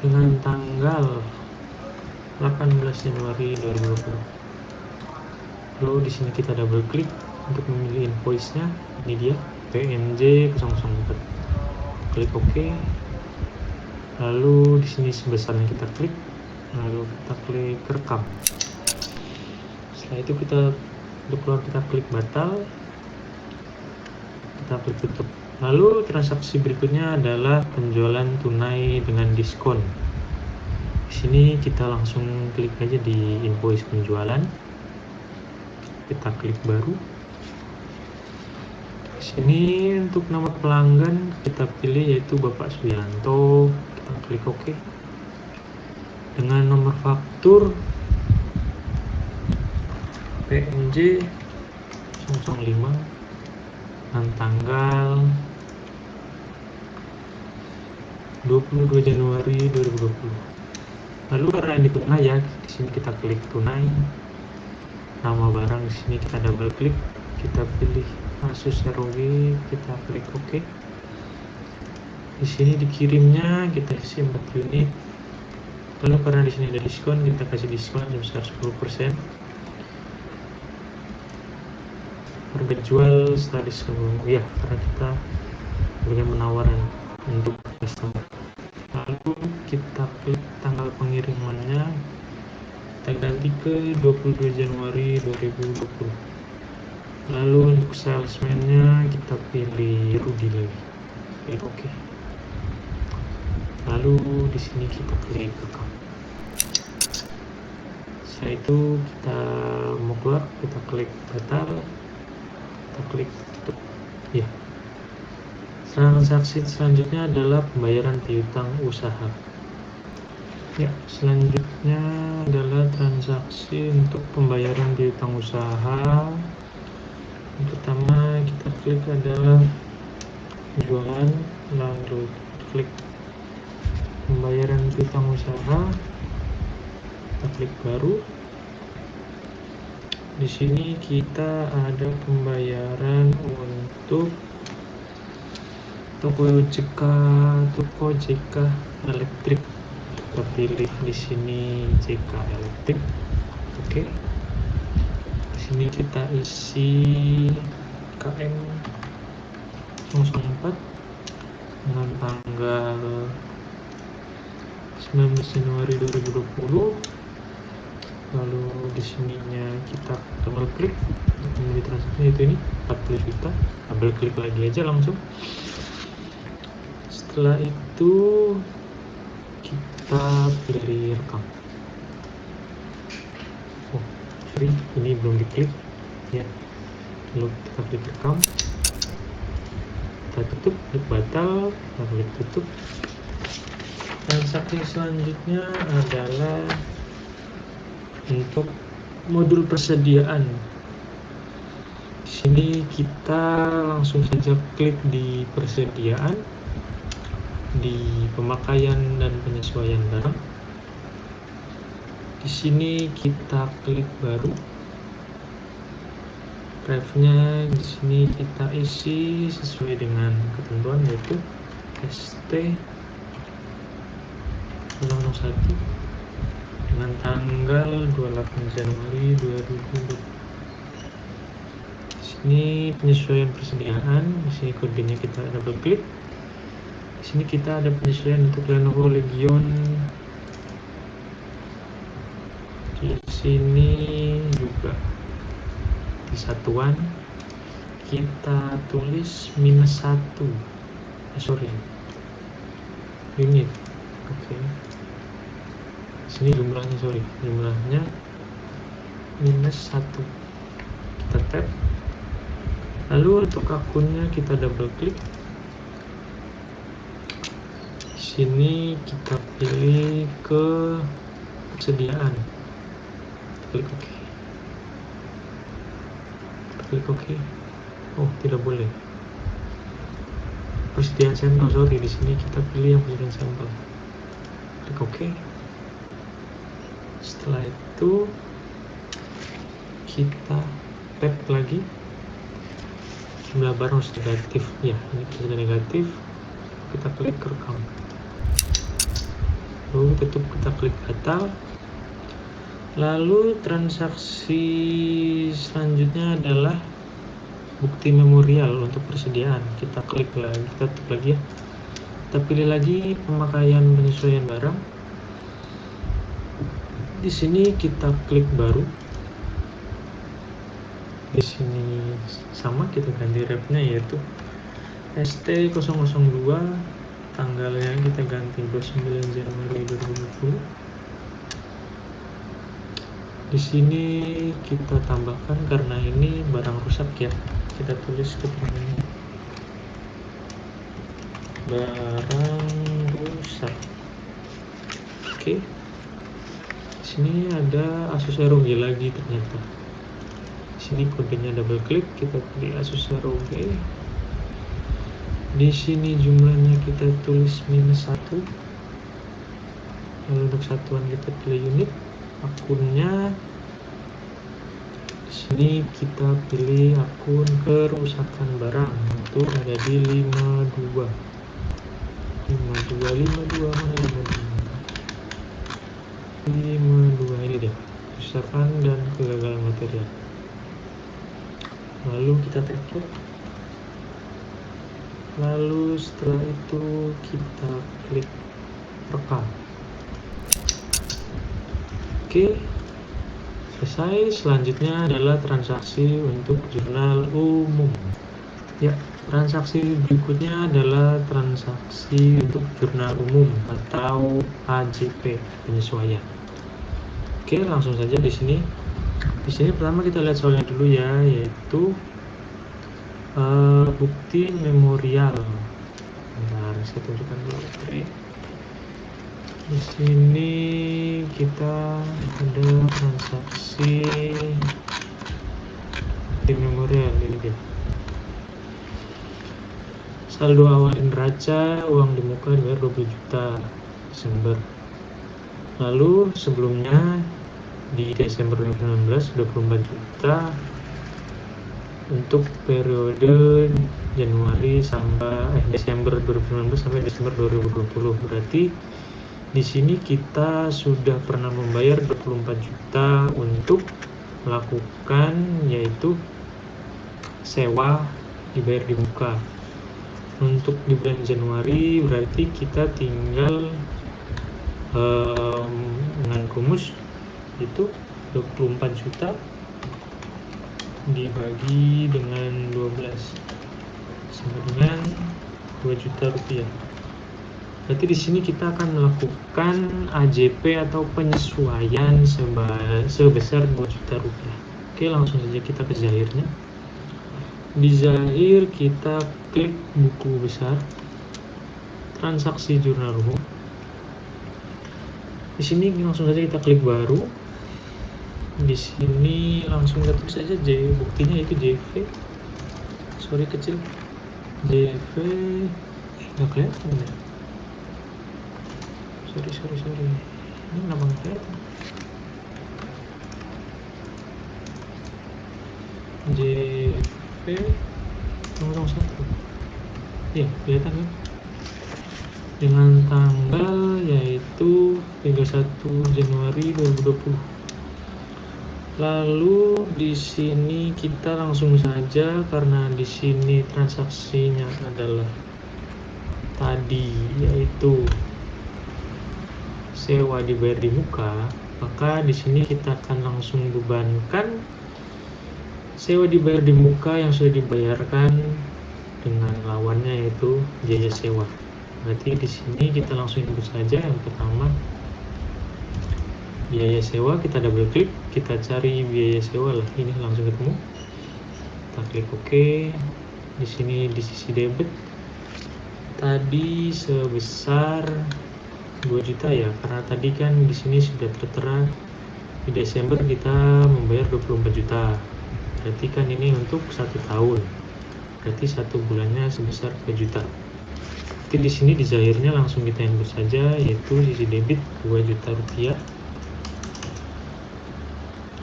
dengan tanggal 18 Januari 2020. Lalu di sini kita double klik untuk memilih invoice-nya. Ini dia PNJ 004. Klik OK. Lalu di sini sebesarnya kita klik. Lalu kita klik rekam. Setelah itu untuk keluar kita klik batal. Kita klik tutup. Lalu transaksi berikutnya adalah penjualan tunai dengan diskon. Di sini kita langsung klik aja di invoice penjualan. Kita klik baru. Di sini untuk nama pelanggan kita pilih yaitu Bapak Suyanto. Kita klik OK. Dengan nomor faktur PNJ 005 dan tanggal 22 Januari 2020. Lalu karena ini tunai ya, di sini kita klik tunai. Nama barang di sini kita double klik, kita pilih Asus ROG, kita klik OK. Di sini dikirimnya kita isi 4 unit. Lalu karena di sini ada diskon, kita kasih diskon sebesar 10%. Harga jual setelah diskon ya, karena kita punya penawaran untuk customer. Lalu kita klik tanggal pengirimannya, kita ganti ke 22 Januari 2020. Lalu untuk salesman-nya kita pilih Rudy lagi, klik OK. Lalu di sini kita klik rekam. Setelah itu kita mau keluar, kita klik batal, kita klik tutup. Ya. Transaksi selanjutnya adalah pembayaran piutang usaha. Ya, selanjutnya adalah transaksi untuk pembayaran piutang usaha. Yang pertama kita klik adalah jualan, lalu klik pembayaran piutang usaha, kita klik baru. Di sini kita ada pembayaran untuk toko JK Elektrik. Kita pilih di sini JK Elektrik. Oke. Di sini kita isi KM 004 dengan tanggal 19 Januari 2020. Lalu di sininya kita double klik untuk memilih transaksi, yaitu ini 40 juta. Double klik lagi aja langsung. Setelah itu kita pilih rekam. Oh, sorry, ini belum diklik ya. Lalu kita klik rekam, kita tutup, klik batal, kita klik tutup. Transaksi selanjutnya adalah untuk modul persediaan. Di sini kita langsung saja klik di persediaan, di pemakaian dan penyesuaian barang. Di sini kita klik baru. Drive-nya di sini kita isi sesuai dengan ketentuan, yaitu ST 001 dengan tanggal 28 Januari 2020. Di sini penyesuaian persediaan, di sini kodenya kita double klik. Di sini kita ada penyesuaian untuk Lenovo Legion. Di sini juga di satuan kita tulis -1. Unit. Oke. Sini jumlahnya, jumlahnya -1. Kita tap. Lalu untuk akunnya kita double klik. Di sini kita pilih ke persediaan. Klik OK. Klik OK. Oh, tidak boleh. Persediaan sampel, di sini kita pilih yang persediaan sampel. Klik OK. Setelah itu kita tap lagi, jumlah barang harus negatif ya, ini sudah negatif. Kita klik rekam, lalu tutup, kita klik batal. Lalu transaksi selanjutnya adalah bukti memorial untuk persediaan. Kita klik lagi, kita tutup lagi ya. Kita pilih lagi pemakaian penyesuaian barang. Di sini kita klik baru. Di sini sama, kita ganti repnya yaitu ST002, tanggalnya kita ganti 29 Januari 2020. Di sini kita tambahkan karena ini barang rusak ya, kita tulis keterangannya barang rusak. Oke. Di sini ada Asus ROG lagi ternyata. Di sini kodenya double klik, kita pilih Asus ROG. Di sini jumlahnya kita tulis -1. Lalu untuk satuan kita pilih unit. Akunnya di sini kita pilih akun kerusakan barang, itu ada di 52 mana 52 ini deh, kerusakan dan kegagalan material. Lalu kita tag, lalu setelah itu kita klik rekam. Oke, selesai. Selanjutnya adalah transaksi untuk jurnal umum. Ya, transaksi berikutnya adalah transaksi untuk jurnal umum atau AJP, penyesuaian. Oke, langsung saja di sini. Di sini pertama kita lihat soalnya dulu ya, yaitu bukti memorial. Bentar, saya tunjukkan dulu. Oke. Di sini kita ada transaksi di memorial ini dia. Saldo awal neraca uang di muka dibayar 20 juta Desember. Lalu sebelumnya di Desember 2019 24 juta untuk periode Januari sampai Desember 2019 sampai Desember 2020. Berarti di sini kita sudah pernah membayar 24 juta untuk melakukan yaitu sewa dibayar di muka. Untuk di bulan Januari berarti kita tinggal dengan rumus itu 24 juta dibagi dengan 12 sama dengan 2 juta rupiah. Berarti di sini kita akan melakukan AJP atau penyesuaian sebesar 2 juta rupiah. Oke, langsung saja kita ke Zahirnya. Di Zahir kita klik buku besar, transaksi jurnal umum. Di sini langsung saja kita klik baru. Di sini langsung kita tulis saja buktinya itu JV. Sorry kecil. JV nggak kelihatan ya. Sorry. Ini kenapa nggak kelihatan? JP 001. Ya, kelihatan kan? Dengan tanggal yaitu 31 Januari 2020. Lalu di sini kita langsung saja karena di sini transaksinya adalah tadi yaitu sewa dibayar di muka, maka di sini kita akan langsung bebankan sewa dibayar di muka yang sudah dibayarkan dengan lawannya yaitu biaya sewa. Berarti di sini kita langsung input saja yang pertama biaya sewa, kita double klik, kita cari biaya sewa lah, ini langsung ketemu. Kita klik OK. Di sini di sisi debit tadi sebesar 2 juta ya, karena tadi kan di sini sudah tertera di Desember kita membayar 24 juta. Berarti kan ini untuk 1 tahun. Berarti 1 bulannya sebesar 2 juta. Jadi di sini di Zahirnya langsung kita input saja yaitu sisi debit 2 juta rupiah.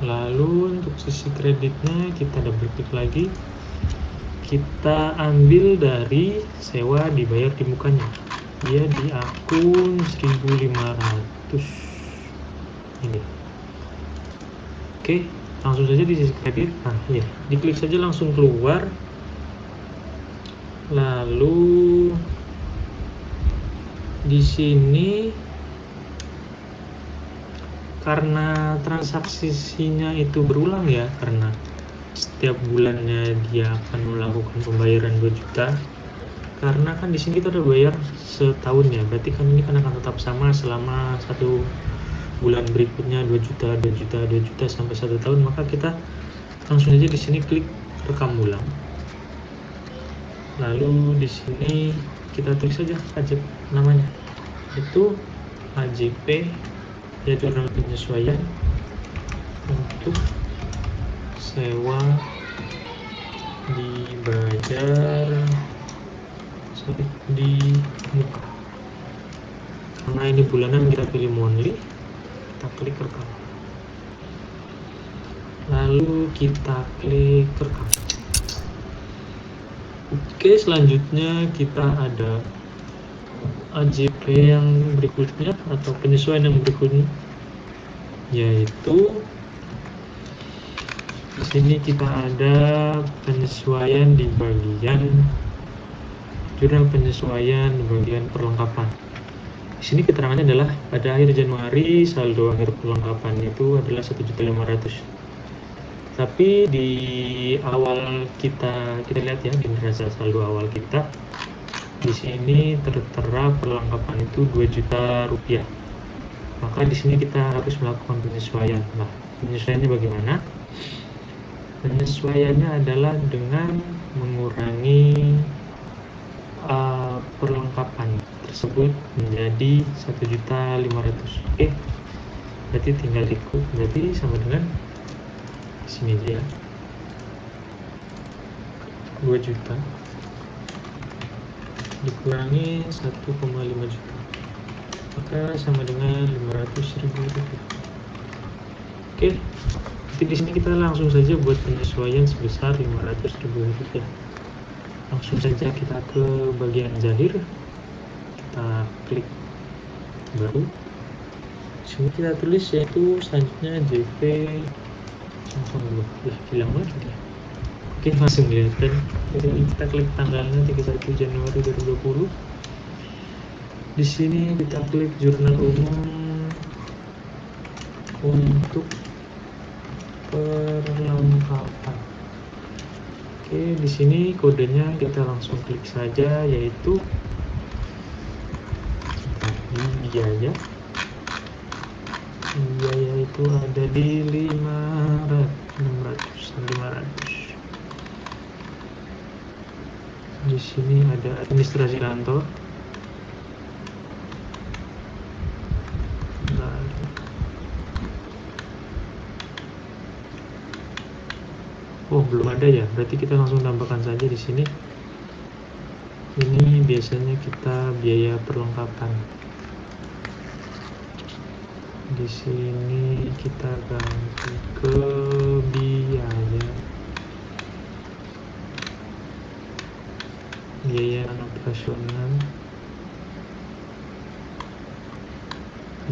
Lalu untuk sisi kreditnya kita double klik lagi. Kita ambil dari sewa dibayar di mukanya. Dia di akun 1.500 ini. Oke, langsung saja di sisi kredit. Nah ya, diklik saja langsung keluar. Lalu di sini karena transaksinya itu berulang ya, karena setiap bulannya dia akan melakukan pembayaran 2 juta. Karena kan di sini kita udah bayar setahun ya, berarti kan ini kan akan tetap sama selama 1 bulan berikutnya 2 juta, 2 juta, 2 juta sampai 1 tahun. Maka kita langsung aja di sini klik rekam ulang. Lalu di sini kita tulis saja AJP namanya, itu AJP ya, jurnal penyesuaian untuk sewa dibayar di muka. Karena ini bulanan, kita pilih monthly, kita klik rekam. Lalu kita klik rekam. Oke, selanjutnya kita ada AJP yang berikutnya atau penyesuaian yang berikutnya, yaitu di sini kita ada penyesuaian di bagian jurnal penyesuaian di bagian perlengkapan. Di sini keterangannya adalah pada akhir Januari saldo akhir perlengkapan itu adalah 1.500.000. Tapi di awal kita lihat ya, di neraca saldo awal kita di sini tertera perlengkapan itu 2 juta rupiah. Maka di sini kita harus melakukan penyesuaian. Nah, penyesuaiannya bagaimana? Penyesuaiannya adalah dengan mengurangi perlengkapan tersebut menjadi 1.500.000. Oke, berarti tinggal ikut, berarti sama dengan sini aja ya, 2 juta dikurangi 1,5 juta, maka sama dengan 500.000 rupiah. Oke, jadi di sini kita langsung saja buat penyesuaian sebesar 500.000 rupiah. Langsung saja kita ke bagian zahir, kita klik baru. Di sini kita tulis yaitu selanjutnya JP hilang lagi ya. Oke, langsung kelihatan. Jadi kita klik tanggalnya 31 Januari 2020. Di sini kita klik jurnal umum untuk perlengkapan. Oke, di sini kodenya kita langsung klik saja, yaitu biaya itu ada di 500. Di sini ada administrasi kantor. Oh, belum ada ya, berarti kita langsung tambahkan saja di sini. Ini biasanya kita biaya perlengkapan. Di sini kita ganti ke biaya operasional.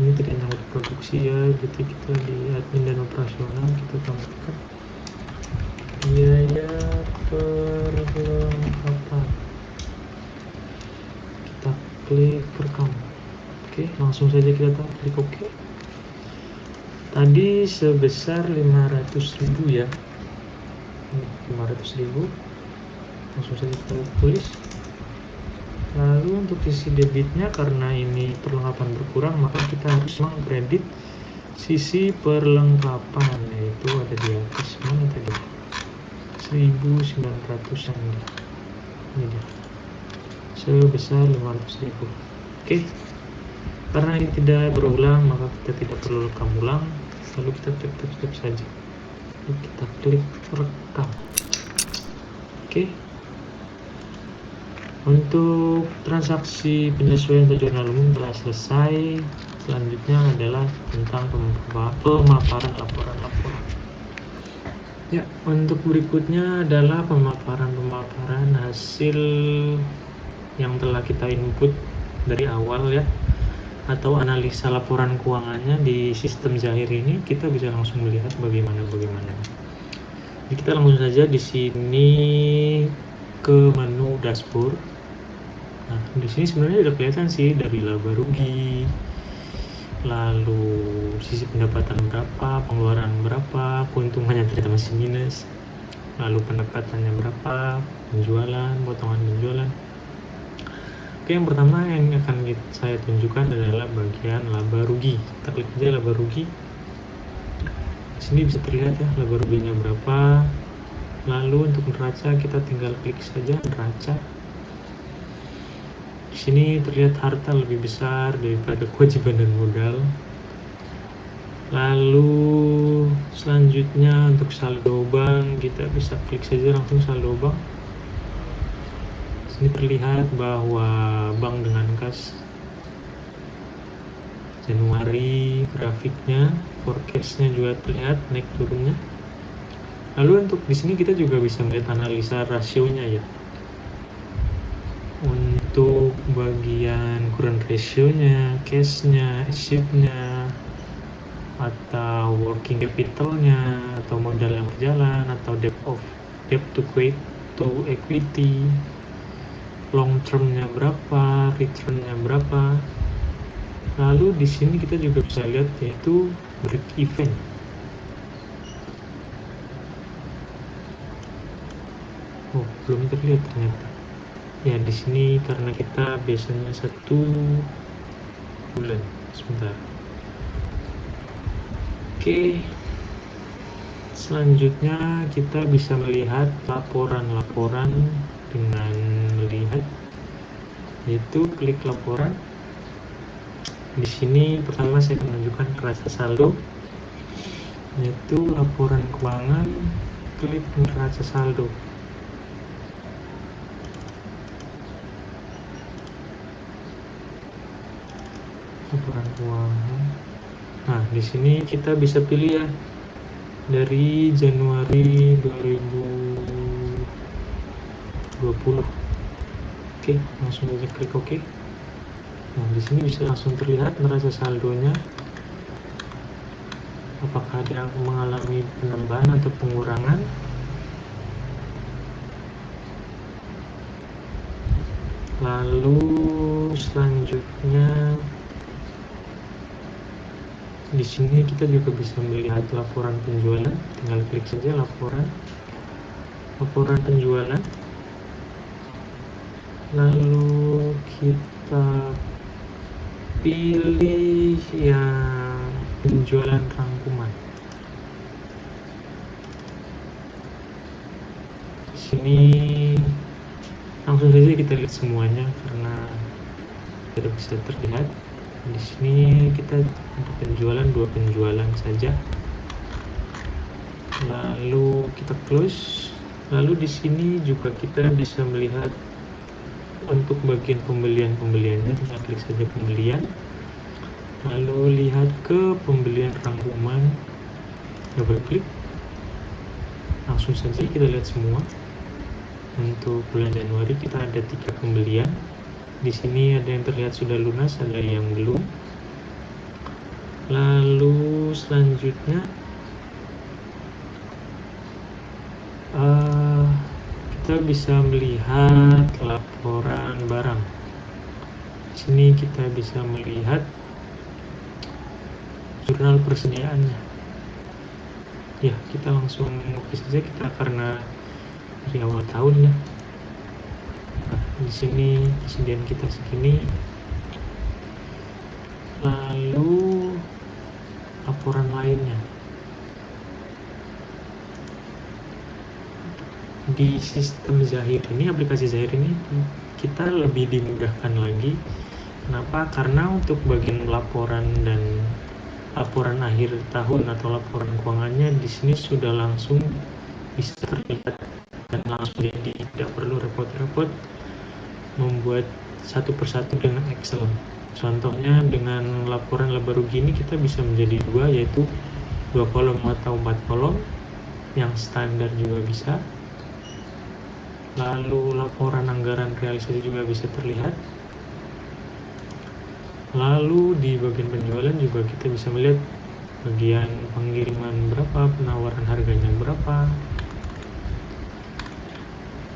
Ini tidak nyangkut produksi ya, jadi kita di admin dan operasional kita tambahkan biaya perlengkapan. Kita klik rekam. Oke, langsung saja kita klik OK. Tadi sebesar 500.000 ya, 500.000. Langsung saja kita tulis. Lalu untuk sisi debitnya, karena ini perlengkapan berkurang, maka kita harus mengkredit sisi perlengkapan, yaitu ada di atas mana tadi, 1.900-an ini dia, sebesar 500.000. Oke, karena ini tidak berulang maka kita tidak perlu rekam ulang. Lalu kita klik step saja, lalu kita klik rekam. Oke, untuk transaksi penyesuaian jurnal umum telah selesai. Selanjutnya adalah tentang pemaparan laporan. Ya, untuk berikutnya adalah pemaparan hasil yang telah kita input dari awal ya. atau analisa laporan keuangannya di sistem Zahir ini, kita bisa langsung melihat bagaimana. Jadi kita langsung saja di sini ke menu dashboard. Nah, di sini sebenarnya udah kelihatan sih dari laba rugi, lalu sisi pendapatan berapa, pengeluaran berapa, keuntungannya ternyata masih minus, lalu pendapatannya berapa, penjualan, potongan penjualan. Oke, yang pertama yang akan saya tunjukkan adalah bagian laba rugi. Kita klik aja laba rugi. Di sini bisa terlihat ya laba ruginya berapa. Lalu untuk neraca kita tinggal klik saja neraca. Di sini terlihat harta lebih besar daripada kewajiban dan modal. Lalu selanjutnya untuk saldo bank, kita bisa klik saja langsung saldo bank. Di sini terlihat bahwa bank dengan kas Januari, grafiknya, forecastnya juga terlihat naik turunnya. Lalu untuk di sini kita juga bisa melihat analisa rasionya ya. Untuk bagian current ratio-nya, cash-nya, shift-nya, atau working capital-nya, atau modal yang berjalan, atau debt to equity, long term-nya berapa, return-nya berapa. Lalu di sini kita juga bisa lihat yaitu break even. Oh, belum terlihat ternyata. Ya, di sini karena kita biasanya 1 bulan. Sebentar. Oke. Selanjutnya kita bisa melihat laporan-laporan dengan melihat yaitu klik laporan. Di sini pertama saya akan menunjukkan neraca saldo, yaitu laporan keuangan, klik neraca saldo. Laporan keuangan. Nah, di sini kita bisa pilih ya dari Januari 2020. Oke, langsung aja klik OK. Nah, di sini bisa langsung terlihat neraca saldonya. Apakah dia mengalami penambahan atau pengurangan? Lalu selanjutnya di sini kita juga bisa melihat laporan penjualan. Tinggal klik saja laporan penjualan. Lalu kita pilih yang penjualan rangkuman. Di sini langsung saja kita lihat semuanya karena tidak bisa terlihat. Di sini kita ada penjualan 2 penjualan saja. Lalu kita close. Lalu di sini juga kita bisa melihat untuk bagian pembeliannya, kita klik saja pembelian. Lalu lihat ke pembelian rangkuman, double klik. Langsung saja kita lihat semua. Untuk bulan Januari kita ada 3 pembelian. Di sini ada yang terlihat sudah lunas, ada yang belum. Lalu selanjutnya kita bisa melihat laporan barang. Di sini kita bisa melihat jurnal persediaannya. Ya, kita langsung oke saja kita karena dari awal tahun ya. Nah, di sini persediaan kita segini. Lalu laporan lainnya. Di sistem Zahir ini, aplikasi Zahir ini kita lebih dimudahkan lagi. Kenapa? Karena untuk bagian laporan dan laporan akhir tahun atau laporan keuangannya di sini sudah langsung bisa terlihat dan langsung, jadi tidak perlu repot-repot membuat satu persatu dengan Excel. Contohnya dengan laporan laba rugi ini kita bisa menjadi 2, yaitu 2 kolom atau 4 kolom, yang standar juga bisa. Lalu laporan anggaran realisasi juga bisa terlihat. Lalu di bagian penjualan juga kita bisa melihat bagian pengiriman berapa, penawaran harganya berapa.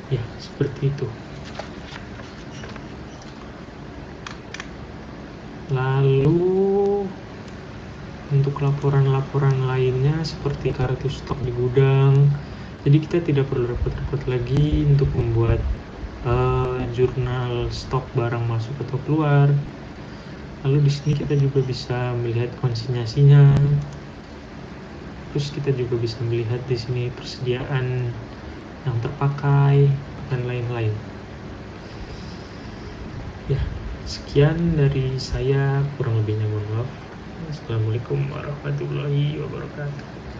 Ya, seperti itu. Lalu untuk laporan-laporan lainnya seperti kartu stok di gudang, jadi kita tidak perlu repot-repot lagi untuk membuat jurnal stok barang masuk atau keluar. Lalu di sini kita juga bisa melihat konsinyasinya. Terus kita juga bisa melihat di sini persediaan yang terpakai dan lain-lain. Ya, sekian dari saya, kurang lebihnya mohon maaf. Assalamualaikum warahmatullahi wabarakatuh.